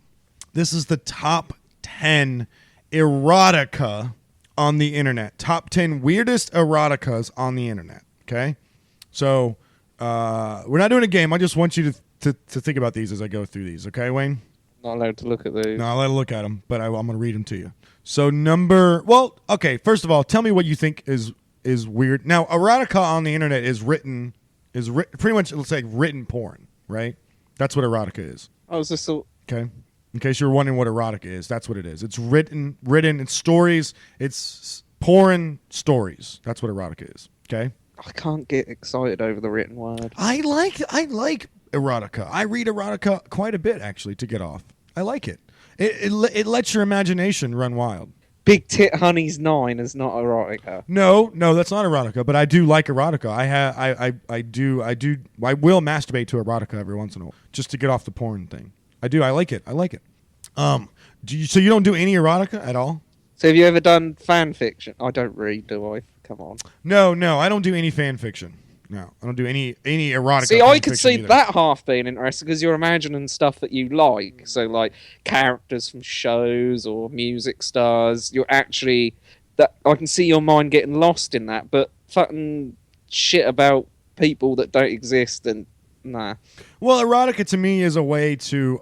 This is the top 10 erotica on the internet. Top 10 weirdest eroticas on the internet. Okay? So, we're not doing a game. I just want you to think about these as I go through these. Okay, Wayne? Not allowed to look at these. No, I'll let her look at them, but I'm going to read them to you. So, first of all, tell me what you think is weird. Now, erotica on the internet is pretty much, let's say, written porn, right? That's what erotica is. I was just thought. Okay. In case you're wondering what erotica is, that's what it is. It's written, it's stories, it's porn stories. That's what erotica is. Okay. I can't get excited over the written word. I like erotica. I read erotica quite a bit actually to get off. I like it. It lets your imagination run wild. Big Tit Honey's 9 is not erotica. No, that's not erotica. But I do like erotica. I will masturbate to erotica every once in a while just to get off the porn thing. I do. I like it. So you don't do any erotica at all? So have you ever done fan fiction? I don't read, do I? Come on. No, I don't do any fan fiction. No, I don't do any erotica. See, I could see either. that half being interesting because you're imagining stuff that you like. So, like characters from shows or music stars. You're actually that I can see your mind getting lost in that. But fucking shit about people that don't exist and nah. Well, erotica to me is a way to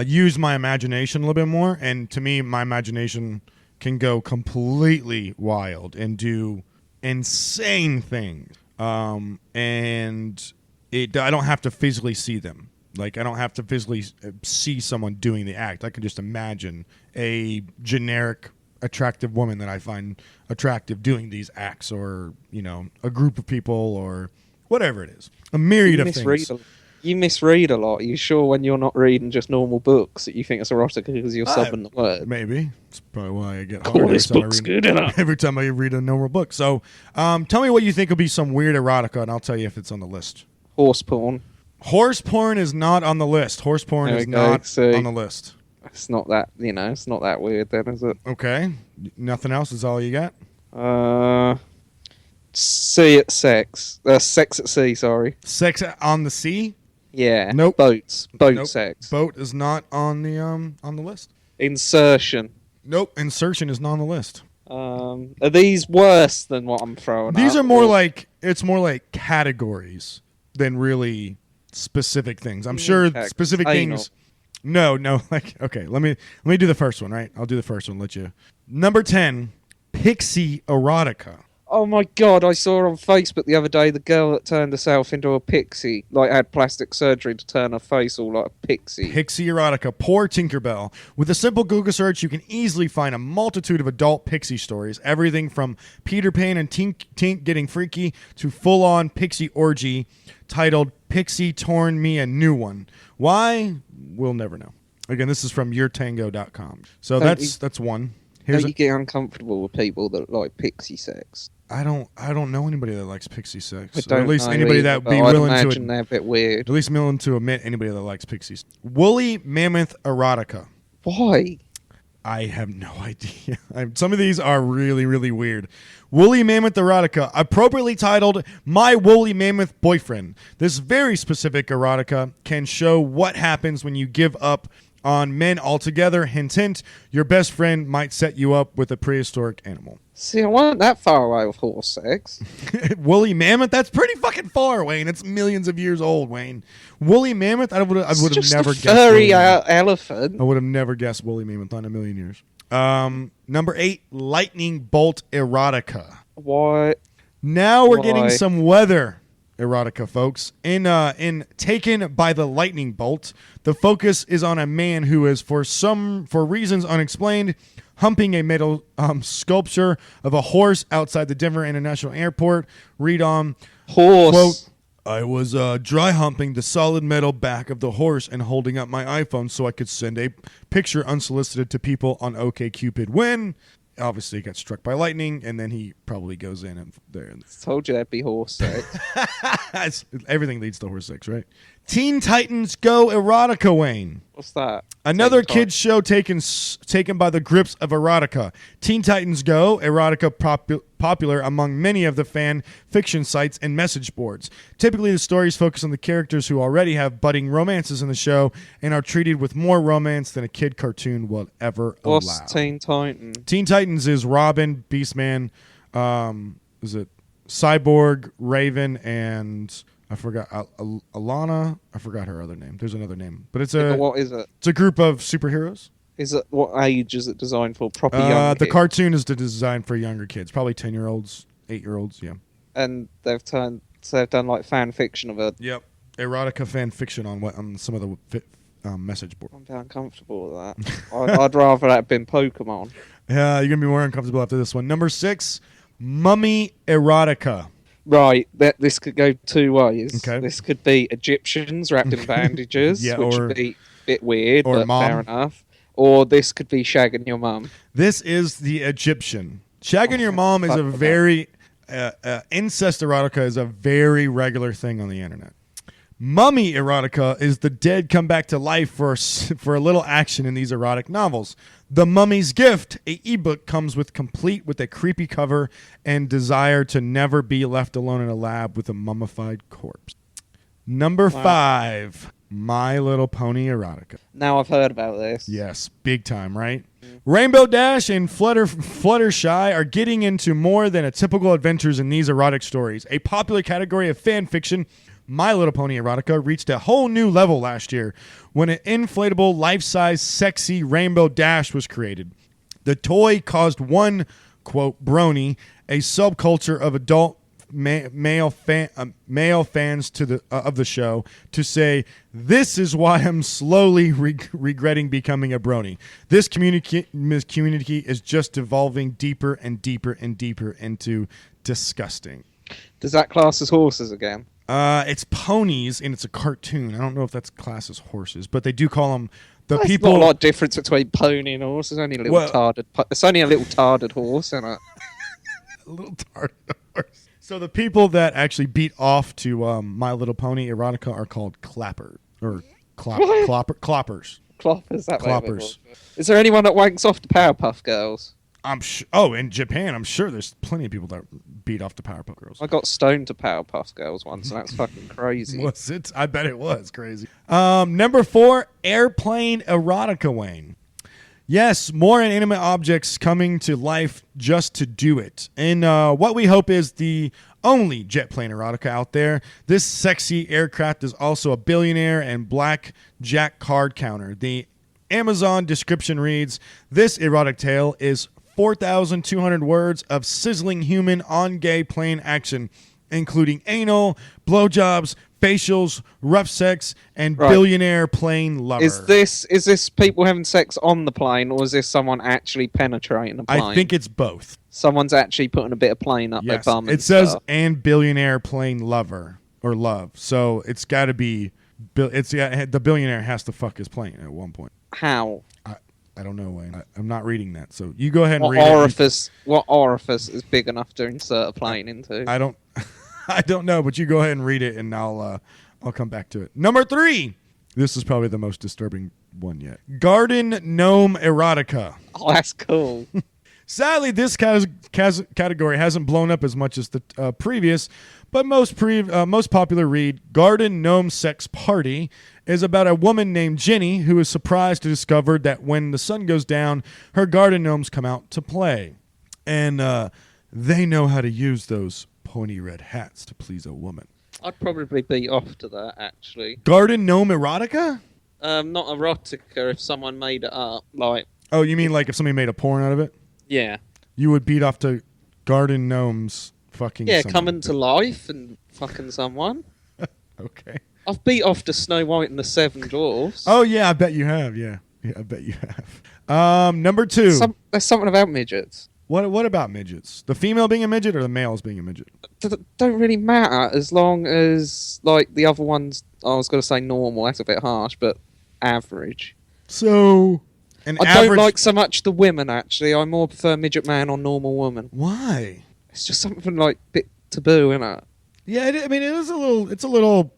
use my imagination a little bit more, and to me, my imagination can go completely wild and do insane things. I don't have to physically see them. Like, I don't have to physically see someone doing the act. I can just imagine a generic attractive woman that I find attractive doing these acts, or, a group of people, or whatever it is. A myriad of things. You misread a lot. Are you sure when you're not reading just normal books that you think it's erotica because you're subbing the word? Maybe. That's probably why I get Oh, hard this book's good enough. every time I read a normal book. So, tell me what you think will be some weird erotica, and I'll tell you if it's on the list. Horse porn. Horse porn is not on the list. Horse porn is not on the list. It's not that, it's not that weird then, is it? Okay. Nothing else is all you got? Sex at sea, sorry. Sex on the sea? Yeah. Nope. Boat Nope. sex. Boat is not on the list. Insertion. Nope. Insertion is not on the list. Are these worse than what I'm throwing These up, are more or- like, it's more like categories than really specific things. I'm sure categories. specific Anal. things. No, okay, let me do the first one, right? I'll do the first one, let you. Number 10, pixie erotica. Oh my god, I saw on Facebook the other day the girl that turned herself into a pixie, like had plastic surgery to turn her face all like a pixie. Pixie erotica, poor Tinkerbell. With a simple Google search, you can easily find a multitude of adult pixie stories, everything from Peter Pan and Tink getting freaky to full-on pixie orgy titled Pixie Torn Me a New One. Why? We'll never know. Again, this is from yourtango.com. So that's one. Don't you get uncomfortable with people that like pixie sex? I don't know anybody that likes pixie sex. I don't Or at least know anybody either, that would but be I'd willing imagine to they're a bit weird. at least willing to admit anybody that likes pixies. Woolly mammoth erotica. Why? I have no idea. Some of these are really, really weird. Woolly mammoth erotica, appropriately titled My Woolly Mammoth Boyfriend. This very specific erotica can show what happens when you give up on men altogether. Hint, hint, your best friend might set you up with a prehistoric animal. See, I wasn't that far away with horse sex. Woolly mammoth? That's pretty fucking far, Wayne. It's millions of years old, Wayne. Woolly mammoth? I would have Just never a guessed. furry woolly mammoth. elephant. I would have never guessed woolly mammoth in a million years. Number 8, lightning bolt erotica. Why? Now we're Why? getting some weather erotica, folks. In Taken by the Lightning Bolt, the focus is on a man who is for reasons unexplained humping a metal sculpture of a horse outside the Denver International Airport. Read on. Horse. Quote, I was dry humping the solid metal back of the horse and holding up my iPhone so I could send a picture unsolicited to people on OkCupid when obviously he got struck by lightning, and then he probably goes in and there. Told you that'd be horse sex. Everything leads to horse sex, right? Teen Titans Go erotica, Wayne. What's that? Another Teen kids show taken by the grips of erotica. Teen Titans Go, erotica popular among many of the fan fiction sites and message boards. Typically, the stories focus on the characters who already have budding romances in the show and are treated with more romance than a kid cartoon will ever allow. What's Teen Titans? Teen Titans is Robin, Beastman, is it Cyborg, Raven, and I forgot Alana. I forgot her other name. There's another name, but What is it? It's a group of superheroes. Is it what age is it designed for? Proper young The kids? cartoon is designed for younger kids, probably 10-year-olds, 8-year-olds. Yeah. And they've done like fan fiction of it. Yep. Erotica fan fiction on some of the message board. I'm a bit uncomfortable with that. I'd rather that have been Pokemon. Yeah, you're gonna be more uncomfortable after this one. Number 6, mummy erotica. Right, this could go two ways. Okay. This could be Egyptians wrapped in bandages, Yeah, which or- would be a bit weird, or but mom. fair enough. Or this could be shagging your mum. This is the Egyptian. Shagging your mom is fuck a with that. very incest erotica is a very regular thing on the internet. Mummy erotica is the dead come back to life for a little action in these erotic novels. The Mummy's Gift, a ebook, comes complete with a creepy cover and desire to never be left alone in a lab with a mummified corpse. Number 5, My Little Pony erotica. Now I've heard about this. Yes, big time, right? Rainbow Dash and Fluttershy are getting into more than a typical adventures in these erotic stories. A popular category of fan fiction, My Little Pony erotica reached a whole new level last year when an inflatable, life-size, sexy Rainbow Dash was created. The toy caused one, quote, brony, a subculture of adult male fans of the show to say, "This is why I'm slowly regretting becoming a brony. This community is just devolving deeper and deeper and deeper into disgusting." Does that class as horses again? It's ponies and it's a cartoon. I don't know if that's classed as horses, but they do call them the There's people. not a lot of difference between pony and horse. It's only a little tarded. It's only a little tarded horse, isn't it? A little tart horse. So the people that actually beat off to My Little Pony erotica are called clappers or cloppers. Cloppers. That way Cloppers. it was. Is there anyone that wanks off to Powerpuff Girls? In Japan, I'm sure there's plenty of people that beat off to Powerpuff Girls. I got stoned to Powerpuff Girls once, and that's fucking crazy. Was it? I bet it was crazy. Number 4, airplane erotica, Wayne. Yes, more inanimate objects coming to life just to do it. And what we hope is the only jet plane erotica out there. This sexy aircraft is also a billionaire and blackjack card counter. The Amazon description reads, "This erotic tale is 4,200 words of sizzling human on-gay plane action, including anal, blowjobs, facials, rough sex, and billionaire plane lover." Is this people having sex on the plane, or is this someone actually penetrating the plane? I think it's both. Someone's actually putting a bit of plane up their Yes, bum. it and says stuff. and billionaire plane lover or love. So it's got to be. The billionaire has to fuck his plane at one point. How? I don't know, Wayne. I'm not reading that. So you go ahead and What read orifice? What orifice is big enough to insert a plane into? it. I don't know, but you go ahead and read it, and I'll come back to it. Number 3. This is probably the most disturbing one yet. Garden gnome erotica. Oh, that's cool. Sadly, this category hasn't blown up as much as the previous, but most popular read, Garden Gnome Sex Party, is about a woman named Jenny who is surprised to discover that when the sun goes down, her garden gnomes come out to play. And they know how to use those pointy red hats to please a woman. I'd probably be off to that, actually. Garden Gnome erotica? Not erotica if someone made it up. Like, Oh, you mean like if somebody made a porn out of it? yeah. You would beat off to garden gnomes fucking Yeah, someone. coming to life and fucking someone. Okay. I've beat off to Snow White and the Seven Dwarfs. Oh, yeah, I bet you have. Yeah, I bet you have. Number 2. There's something about midgets. What about midgets? The female being a midget or the males being a midget? Don't really matter as long as, like, the other ones, I was going to say normal, that's a bit harsh, but average. So, I don't like so much the women, actually. I more prefer midget man or normal woman. Why? It's just something, like, bit taboo, innit? Yeah, I mean, it's a little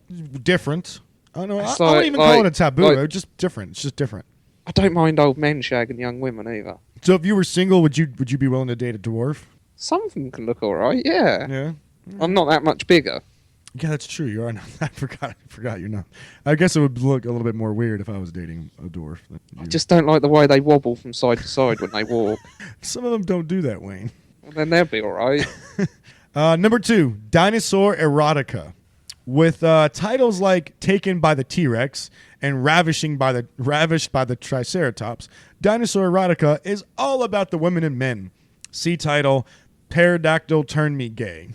different. I don't know. I It's wouldn't like- even call it a like- taboo. like- It's just different. It's just different. I don't mind old men shagging young women either. So if you were single, would you be willing to date a dwarf? Some of them can look all right. Yeah. Yeah. I'm not that much bigger. Yeah, that's true. You are not. I forgot you're not. I guess it would look a little bit more weird if I was dating a dwarf. I just don't like the way they wobble from side to side when they walk. Some of them don't do that, Wayne. Well, then they'll be all right. Number 2, dinosaur erotica, with titles like "Taken by the T-Rex" and "Ravished by the Triceratops." Dinosaur erotica is all about the women and men. See title: "Pterodactyl Turned Me Gay,"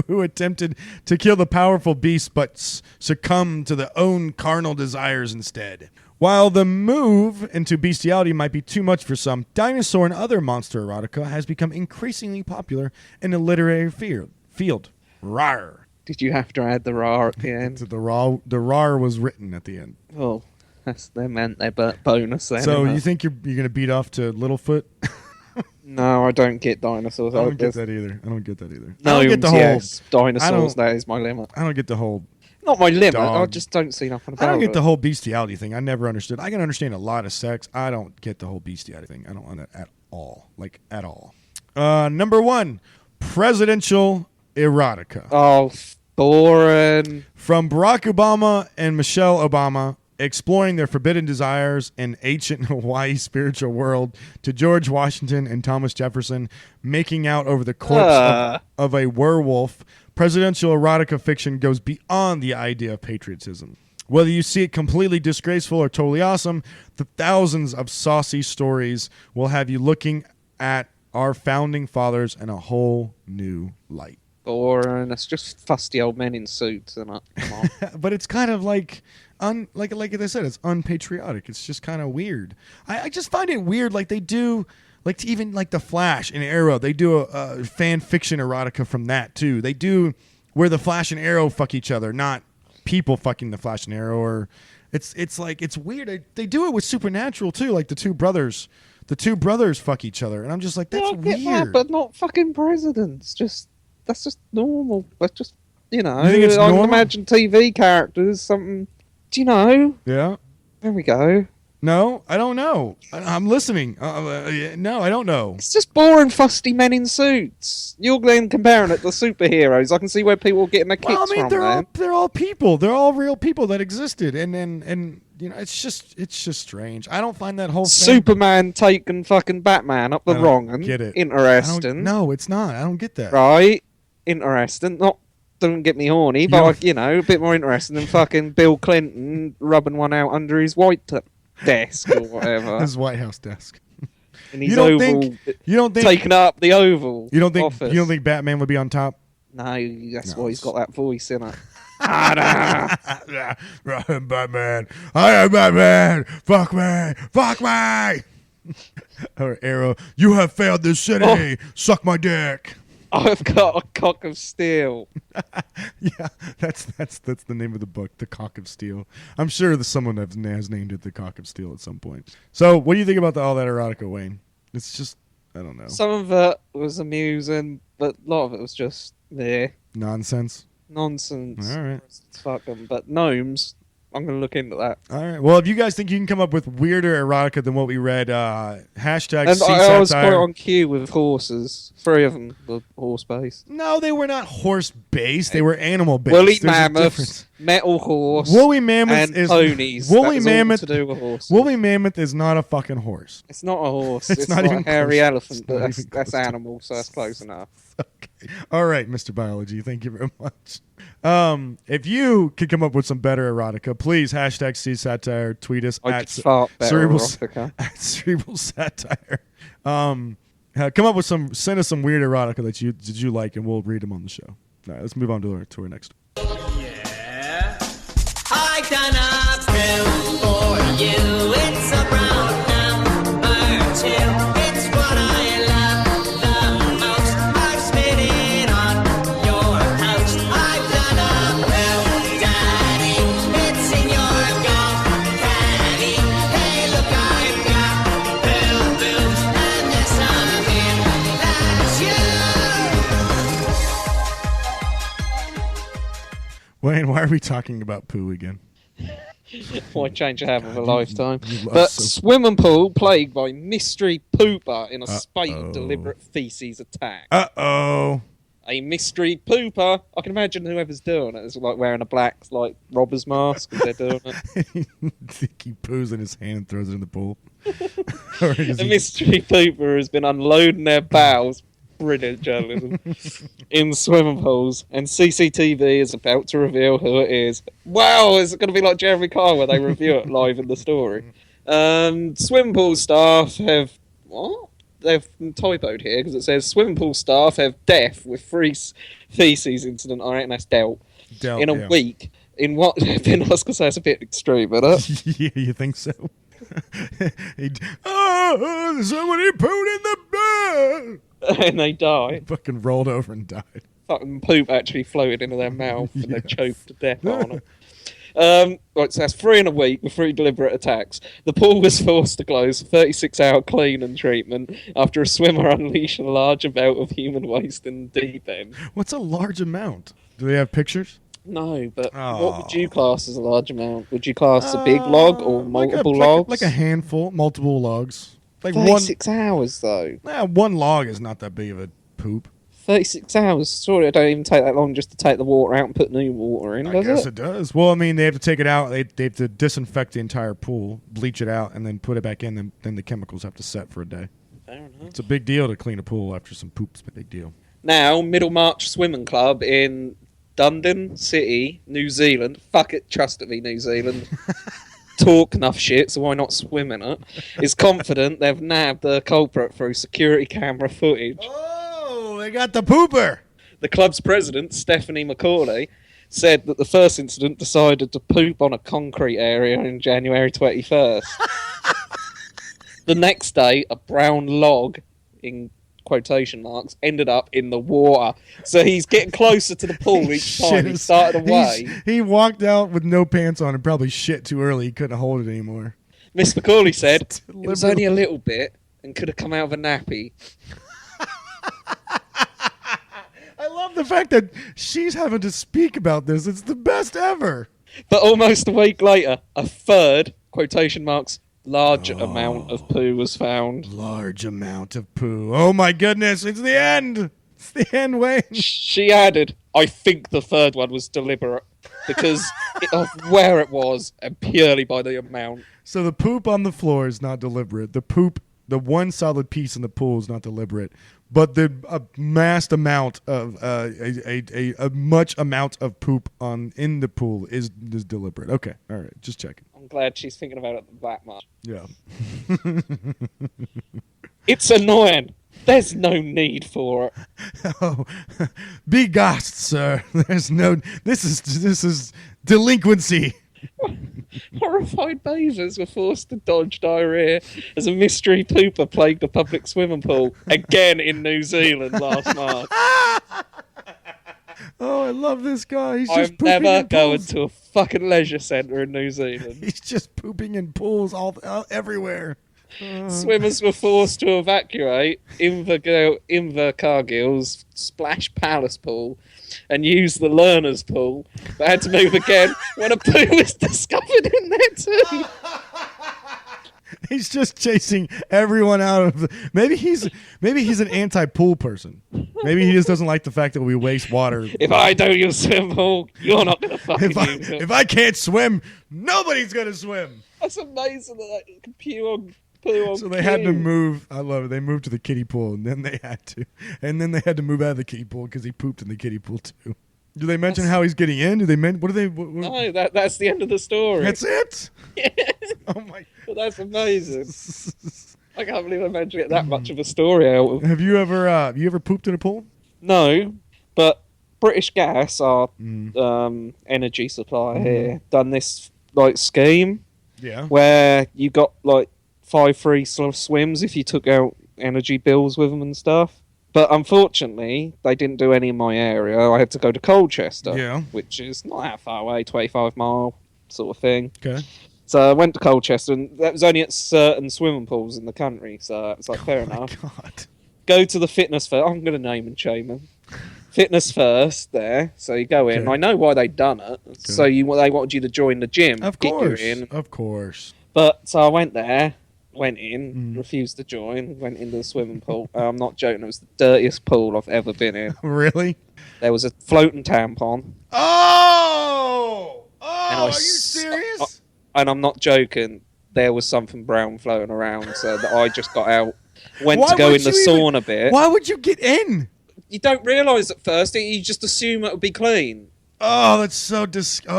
who attempted to kill the powerful beast but succumbed to their own carnal desires instead. While the move into bestiality might be too much for some, dinosaur and other monster erotica has become increasingly popular in the literary field. Rawr. Did you have to add the raw at the end? The rawr was written at the end. Oh, they meant their bonus then. So innit? you think you're gonna beat off to Littlefoot? No, I don't get dinosaurs. I don't get that either. I don't get No, yes, dinosaurs. That is my limit. I don't get the whole. Not my limit. Dog. I just don't see nothing about I don't get it. the whole bestiality thing. I never understood. I can understand a lot of sex. I don't get the whole bestiality thing. I don't want it at all. Like at all. Number 1, presidential erotica. Oh, boring. From Barack Obama and Michelle Obama exploring their forbidden desires in ancient Hawaii spiritual world to George Washington and Thomas Jefferson making out over the corpse of a werewolf, presidential erotica fiction goes beyond the idea of patriotism. Whether you see it completely disgraceful or totally awesome, the thousands of saucy stories will have you looking at our founding fathers in a whole new light. Boring. It's just fusty old men in suits, isn't it? Come on. But it's kind of like like I said, it's unpatriotic. It's just kind of weird. I just find it weird. Like they do, like even like the Flash and Arrow, they do a fan fiction erotica from that too. They do where the Flash and Arrow fuck each other, not people fucking the Flash and Arrow. Or it's like it's weird. They do it with Supernatural too. Like the two brothers fuck each other, and I'm just like, that's Yeah, I get weird. that, but not fucking presidents. That's just normal. That's just You think it's I can normal? imagine TV characters. Something. Do you know? Yeah. There we go. No, I don't know. I'm listening. No, I don't know. It's just boring, fusty men in suits. You're then comparing it to superheroes. I can see where people are getting their kicks Well, I mean, from. they're all people. They're all real people that existed, and you know, it's just strange. I don't find that whole thing. Superman taking fucking Batman up the I don't wrong and get it. interesting. No, it's not. I don't get that. Right? Interesting. Not doesn't get me horny, but like, a bit more interesting than fucking Bill Clinton rubbing one out under his desk or whatever. His White House desk. And his You don't oval, think taking up the Oval. you don't think office. you don't think Batman would be on top? No, that's No, why he's got that voice in it. Batman. I am Batman. Fuck me. Or Arrow. You have failed this city. Oh. Suck my dick. I've got a cock of steel. Yeah, that's the name of the book, The Cock of Steel. I'm sure that someone has named it The Cock of Steel at some point. So, what do you think about all that erotica, Wayne? It's just, I don't know, Some of it was amusing, but a lot of it was just nonsense. nonsense. All right. Fuck them. But gnomes, I'm going to look into that. All right. Well, if you guys think you can come up with weirder erotica than what we read, hashtag And sea I was satire. quite on cue with horses. 3 of them were horse-based. No, they were not horse-based. They were animal-based. Woolly There's a mammoths, difference. metal horse, Woolly mammoth and is ponies. Woolly That is mammoth. all to do with horses. Woolly mammoth is not a fucking horse. It's not a horse. It's It's, not not even a hairy close. elephant, It's but not that's, even that's close to- animal, so that's close enough. Okay. All right, Mr. Biology. Thank you very much. If you could come up with some better erotica, please hashtag sea satire. Tweet us I at could fart better cerebral erotica. at cerebral satire. Come up with send us some weird erotica that you like, and we'll read them on the show. All right, let's move on to our next. I done a brew for you. It's a brown number 2. It's what I love the most. I've spit it on your couch. I've done a brew, daddy. It's in your golf caddy. Hey, look, I've got brew booze, and there's some here. That's you. Wayne, why are we talking about poo again? Why change a habit of a God, lifetime? you love But soap. swimming pool plagued by mystery pooper in a spate Uh-oh. of deliberate feces attack. Uh-oh. A mystery pooper. I can imagine whoever's doing it is like wearing a black like robber's mask as they're doing it. He poos in his hand and throws it in the pool. Or does A he- mystery pooper has been unloading their bowels. Brilliant journalism. In swimming pools, and CCTV is about to reveal who it is. Wow, is it going to be like Jeremy Kyle where they review it live in the story? Swimming pool staff have what? They've typoed here because it says swimming pool staff have death with feces incident. I reckon that's dealt in a yeah. week. In what? Then I was going to say it's a bit extreme, but Yeah, you think so? Somebody pooed in the bed. and they die. Fucking rolled over and died. Fucking poop actually floated into their mouth and they Yes. choked to death on it. Right, so that's 3 in a week with 3 deliberate attacks. The pool was forced to close for 36-hour clean and treatment after a swimmer unleashed a large amount of human waste in the deep end. What's a large amount? Do they have pictures? No, but Oh. what would you class as a large amount? Would you class a big log or multiple logs? Like a handful, multiple logs. Like 36 hours, though. one log is not that big of a poop. 36 hours. Sorry, it don't even take that long just to take the water out and put new water in, I does guess it? it does. Well, I mean, they have to take it out. They have to disinfect the entire pool, bleach it out, and then put it back in. Then the chemicals have to set for a day. Fair enough. It's a big deal to clean a pool after some poop's a big deal. Now, Middlemarch Swimming Club in Dunedin City, New Zealand. Fuck it, trust me, New Zealand. Talk enough shit, so why not swim in it? Is confident they've nabbed the culprit through security camera footage. Oh, they got the pooper. The club's president, Stephanie McCauley, said that the first incident decided to poop on a concrete area in January 21st. The next day, a brown log, in quotation marks, ended up in the water. So he's getting closer to the pool each time. He started away. He walked out with no pants on and probably shit too early. He couldn't hold it anymore. Miss McCauley said it was Deliberately. only a little bit and could have come out of a nappy. I love the fact that she's having to speak about this. It's the best ever. But almost a week later, a third, quotation marks, large amount of poo was found. Large amount of poo. Oh my goodness, it's the end. It's the end, Wayne. She added, I think the third one was deliberate because of where it was and purely by the amount. So the poop on the floor is not deliberate. The one solid piece in the pool is not deliberate. But the massed amount of a much amount of poop in the pool is deliberate. Okay, all right, just checking. I'm glad she's thinking about it that much. Yeah. It's annoying. There's no need for it. Oh, be gossed, sir. There's no. This is delinquency. Horrified bathers were forced to dodge diarrhea as a mystery pooper plagued the public swimming pool again in New Zealand last March. Oh, I love this guy. He's I'm just pooping never in going pools. to a fucking leisure centre in New Zealand. He's just pooping in pools all everywhere. Swimmers were forced to evacuate Invercargill's Splash Palace pool and use the learners pool, but had to move again when a poo was discovered in there too. He's just chasing everyone out of the. Maybe he's an anti-pool person. Maybe he just doesn't like the fact that we waste water. If I don't use swim pool, you're not going to fucking use it. If I can't swim, nobody's gonna swim. That's amazing that I can pee on poo on So they had to cue. move. I love it. They moved to the kiddie pool, and then they had to move out of the kiddie pool because he pooped in the kiddie pool too. Do they mention how he's getting in? Do they what do they? What, No, that's the end of the story. That's it. Yeah. Oh my! But that's amazing. I can't believe I managed to get that much of a story out of. Have you ever pooped in a pool? No, but British Gas, our Mm. energy supplier here, done this like scheme Yeah. where you got like 5 free swims if you took out energy bills with them and stuff. But unfortunately, they didn't do any in my area. I had to go to Colchester, Yeah. which is not that far away, 25-mile sort of thing. Okay. So I went to Colchester, and that was only at certain swimming pools in the country. So it's like fair Oh my enough. God. Go to the fitness fair. I'm going to name and shame them. fitness first there. So you go in. Okay. I know why they'd done it. So they wanted you to join the gym. Of get you course. in. Of course. But so I went there, went in, refused to join, went into the swimming pool. I'm not joking. It was the dirtiest pool I've ever been in. Really? There was a floating tampon. Oh! And Oh, are you serious? And I'm not joking. There was something brown floating around, so that I just got out, went Why to go would in the you even- sauna bit. Why would you get in? You don't realise at first. You just assume it would be clean. Oh, that's so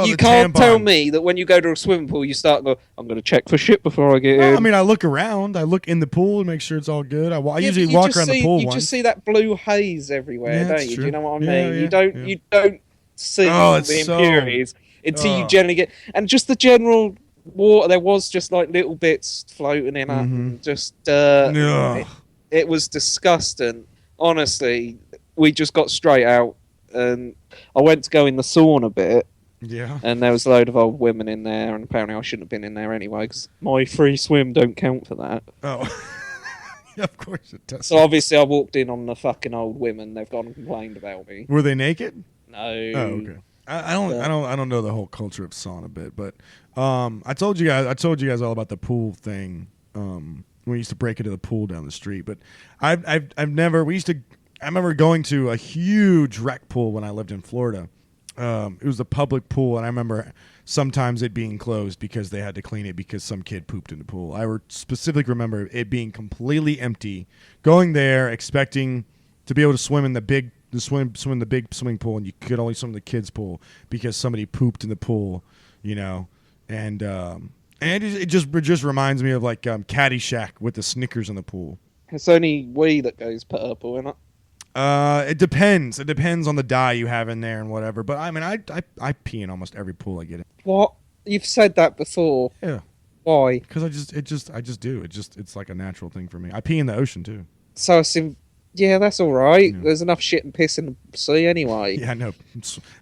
You can't tell me that when you go to a swimming pool, you start go, I'm going to check for shit before I get in. I mean, I look around. I look in the pool and make sure it's all good. I Yeah, usually but you walk just around see, the pool You once. just see that blue haze everywhere, Yeah, don't that's you? Do true. you know what I Yeah, mean? yeah, you don't. yeah. You don't see Oh, it's the so- impurities until you Oh. generally get, and just the general water. There was just like little bits floating in it, and just Ugh. it was disgusting. Honestly, we just got straight out, and I went to go in the sauna bit. Yeah. And there was a load of old women in there, and apparently I shouldn't have been in there anyway because my free swim don't count for that. Oh. Yeah, of course it does. So obviously I walked in on the fucking old women. They've gone and complained about me. Were they naked? No. Oh, okay. I don't know the whole culture of sauna bit, but I told you guys all about the pool thing. We used to break into the pool down the street, but I've never. I remember going to a huge rec pool when I lived in Florida. It was a public pool, and I remember sometimes it being closed because they had to clean it because some kid pooped in the pool. I specifically remember it being completely empty. Going there expecting to be able to swim in the big swimming pool, and you could only swim in the kids' pool because somebody pooped in the pool, and it just reminds me of like Caddyshack with the Snickers in the pool. It's only wee that goes purple, isn't it? It depends. It depends on the dye you have in there and whatever. But I mean, I pee in almost every pool I get in. What? You've said that before. Yeah, Why? because I just do. It's like a natural thing for me. I pee in the ocean too. So I seem. Yeah, that's all right. Yeah. There's enough shit and piss in the sea anyway. Yeah, no,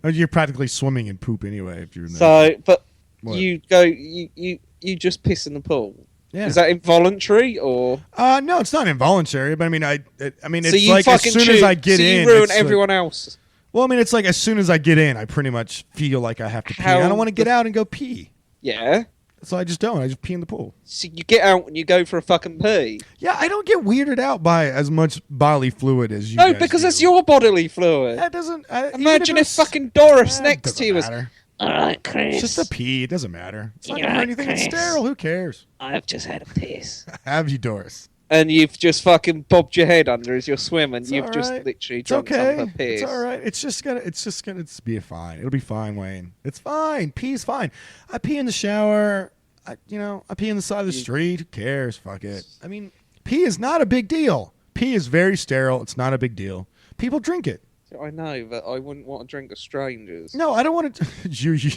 you're practically swimming in poop anyway if you're in there. So, but What? you go, you just piss in the pool. Yeah. Is that involuntary or? No, it's not involuntary. But I mean, it's So you like as fucking soon as I get so in, you ruin it's like- everyone else. well, I mean, it's like as soon as I get in, I pretty much feel like I have to pee. How I don't want to get the- out and go pee, Yeah. so I just don't. I just pee in the pool. So you get out and you go for a fucking pee. Yeah, I don't get weirded out by as much bodily fluid as you. No, guys because do. it's your bodily fluid. That doesn't. Imagine if it's fucking Doris Eh, next doesn't to you was. matter. All right, Chris. It's just a pee. It doesn't matter. It's not You're gonna hurt right, anything. It's Chris. sterile. Who cares? I've just had a piss. Have you, Doris? And you've just fucking bobbed your head under as you're swimming. It's You've all just right. literally It's drunk some okay. of her piss. It's all right. It's just gonna be fine. It'll be fine, Wayne. It's fine. Pee's fine. I pee in the shower. I pee in the side of the street. Who cares? Fuck it. I mean, pee is not a big deal. Pee is very sterile. It's not a big deal. People drink it. I know, but I wouldn't want to drink a stranger's. No, I don't want to.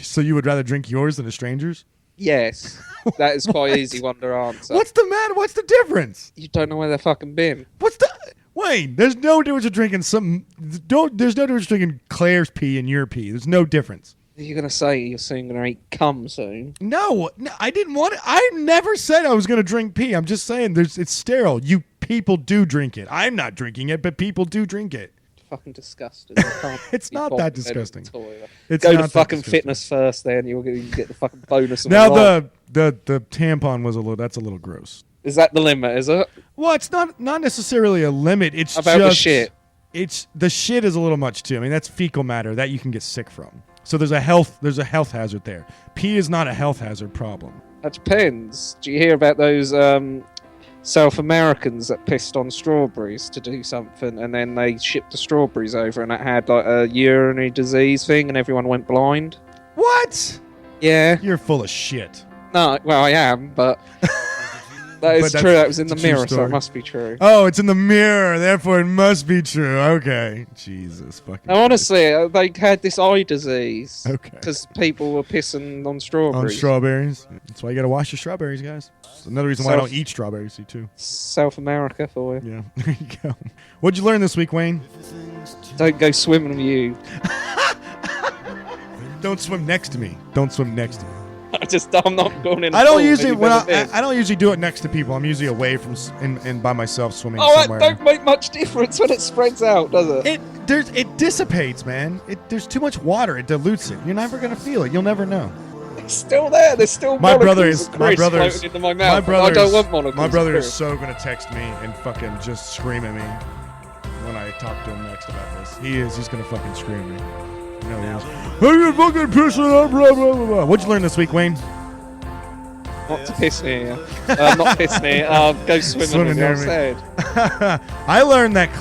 So you would rather drink yours than a stranger's? Yes, that is quite What? easy one to answer. What's the matter? What's the difference? You don't know where they're fucking been. What's the Wayne? There's no difference in drinking some. There's no difference in drinking Claire's pee and your pee. There's no difference. You're gonna say you're soon gonna eat cum soon. No, I didn't want it. I never said I was going to drink pee. I'm just saying it's sterile. You people do drink it. I'm not drinking it, but people do drink it. Fucking disgusting. You can't It's be not bothered that to go to the disgusting. toilet. It's Go not to that fucking disgusting. fitness first, then you'll get the fucking bonus. Of Now a lot. the tampon was that's a little gross. Is that the limit? Is it? Well, it's not necessarily a limit. It's About just the shit. It's the shit is a little much too. I mean, that's fecal matter that you can get sick from. So there's a health hazard there. Pee is not a health hazard problem. That depends. Do you hear about those South Americans that pissed on strawberries to do something, and then they shipped the strawberries over, and it had like a urinary disease thing, and everyone went blind? What? Yeah. You're full of shit. No, well, I am, but that is But that's- true. That was in the it's a true mirror, so story. it must be true. Oh, it's in the mirror, therefore it must be true. Okay. Jesus fucking. Now, honestly, they had this eye disease Okay. because people were pissing on On strawberries. strawberries. That's why you gotta wash your strawberries, guys. It's another reason why I South- don't eat strawberries, you too. South America for you. Yeah, there you go. What'd you learn this week, Wayne? Don't go swimming with you. Don't swim next to me. Don't swim next to me. I'm not going in. I the don't pool usually you've when ever been. I don't usually do it next to people. I'm usually away from and by myself swimming Oh, that somewhere. don't make much difference when it spreads out, does it? It it dissipates, man. There's too much water. It dilutes it. You're never gonna feel it. You'll never know. It's still there. There's still My brother molecules is of my Chris brother's floating into my my mouth. brother I don't is- want molecules. my of brother is Chris. so gonna text me and fucking just scream at me when I talk to him next about this. He's gonna fucking scream at me. No, he is. Hey, you fucking pissing up, blah blah blah blah. What'd you learn this week, Wayne? Not to piss near. Not piss near. Go swimming Swimming with near your me. said. I learned that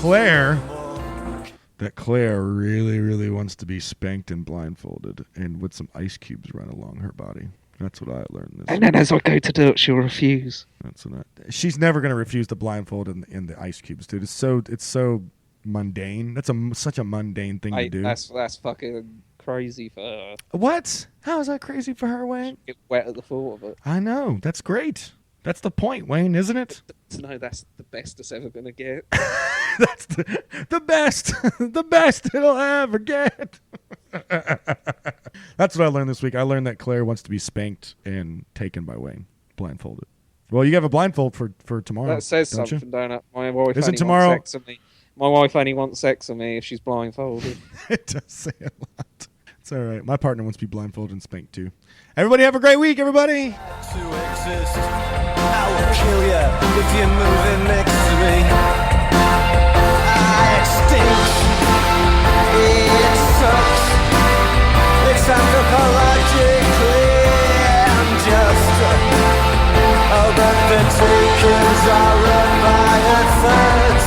Claire really, really wants to be spanked and blindfolded and with some ice cubes run along her body. That's what I learned this And then as I go to do it, she'll refuse. That's what she's never going to refuse the blindfold in the ice cubes, dude. It's so mundane. That's such a mundane thing to do. That's fucking crazy for her. What? How is that crazy for her, Wayne? Get wet at the thought of it. I know. That's great. That's the point, Wayne, isn't it? To know that's the best it's ever gonna get. That's the best, the best it'll ever get. That's what I learned this week. I learned that Claire wants to be spanked and taken by Wayne, blindfolded. Well, you have a blindfold for tomorrow. That says don't something, you? don't it? My wife Isn't only tomorrow- wants sex with me. My wife only wants sex with me if she's blindfolded. It does say a lot. It's all right. My partner wants to be blindfolded and spanked too. Everybody have a great week, everybody. To exist, I will kill you if you're moving next to me. I extinct. It sucks. It's anthropologically unjust. Oh, but the takers are run by a third.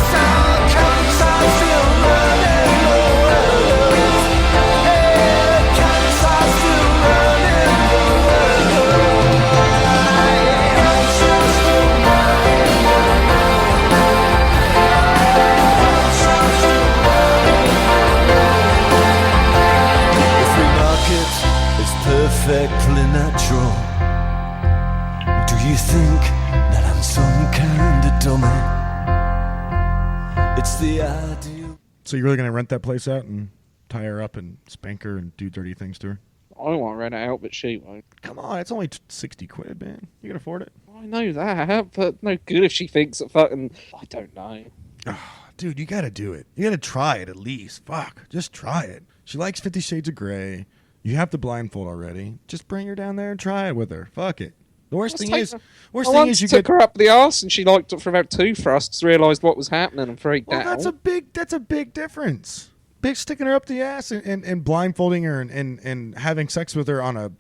So comes I still running the world. Hey, comes I still running the world. I am just a If we market is perfectly natural, do you think that I'm some kind of dummy? It's the ideal. So you're really gonna rent that place out and tie her up and spank her and do dirty things to her? I won't rent it out, but she won't. Come on, it's only 60 quid, man. You can afford it. I know that, but no good if she thinks that fucking. I don't know. Dude, you gotta do it. You gotta try it at least. Fuck, just try it. She likes 50 Shades of Grey. You have the blindfold already. Just bring her down there and try it with her. Fuck it. The worst thing is, I you once get. took her up the arse and she liked it for about 2 thrusts, realised what was happening and freaked Well, out. that's a big difference. Big sticking her up the ass and blindfolding her and having sex with her on a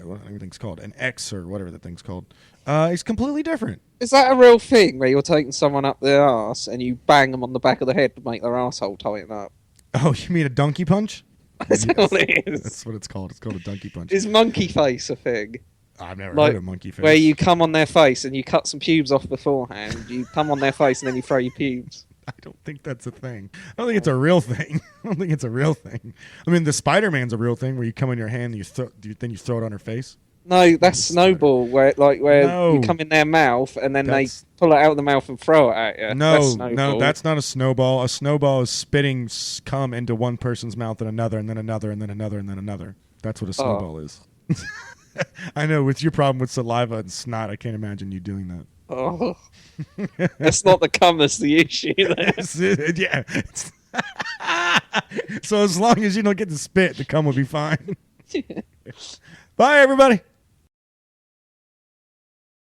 what everything's called, an X or whatever the thing's called. It's completely different. Is that a real thing where you're taking someone up their arse and you bang them on the back of the head to make their asshole tighten up? Oh, you mean a donkey punch? That's what it is. That's what it's called. It's called a donkey punch. Is monkey face a thing? I've never Like, heard of monkey face. where you come on their face and you cut some pubes off beforehand. You come on their face and then you throw your pubes. I don't think that's a thing. I don't think it's a real thing. I don't think it's a real thing. I mean, the Spider-Man's a real thing where you come in your hand and then you throw it on her face. No, that's Snowball, where No. you come in their mouth and then That's- they pull it out of the mouth and throw it at you. That's No, Snowball. that's not a snowball. A snowball is spitting cum into one person's mouth and another, and then another, and then another, and then another. That's what a snowball is. I know. With your problem with saliva and snot, I can't imagine you doing that. Oh. That's not the cum that's the issue. There. Yeah. So as long as you don't get to spit, the cum will be fine. Bye, everybody.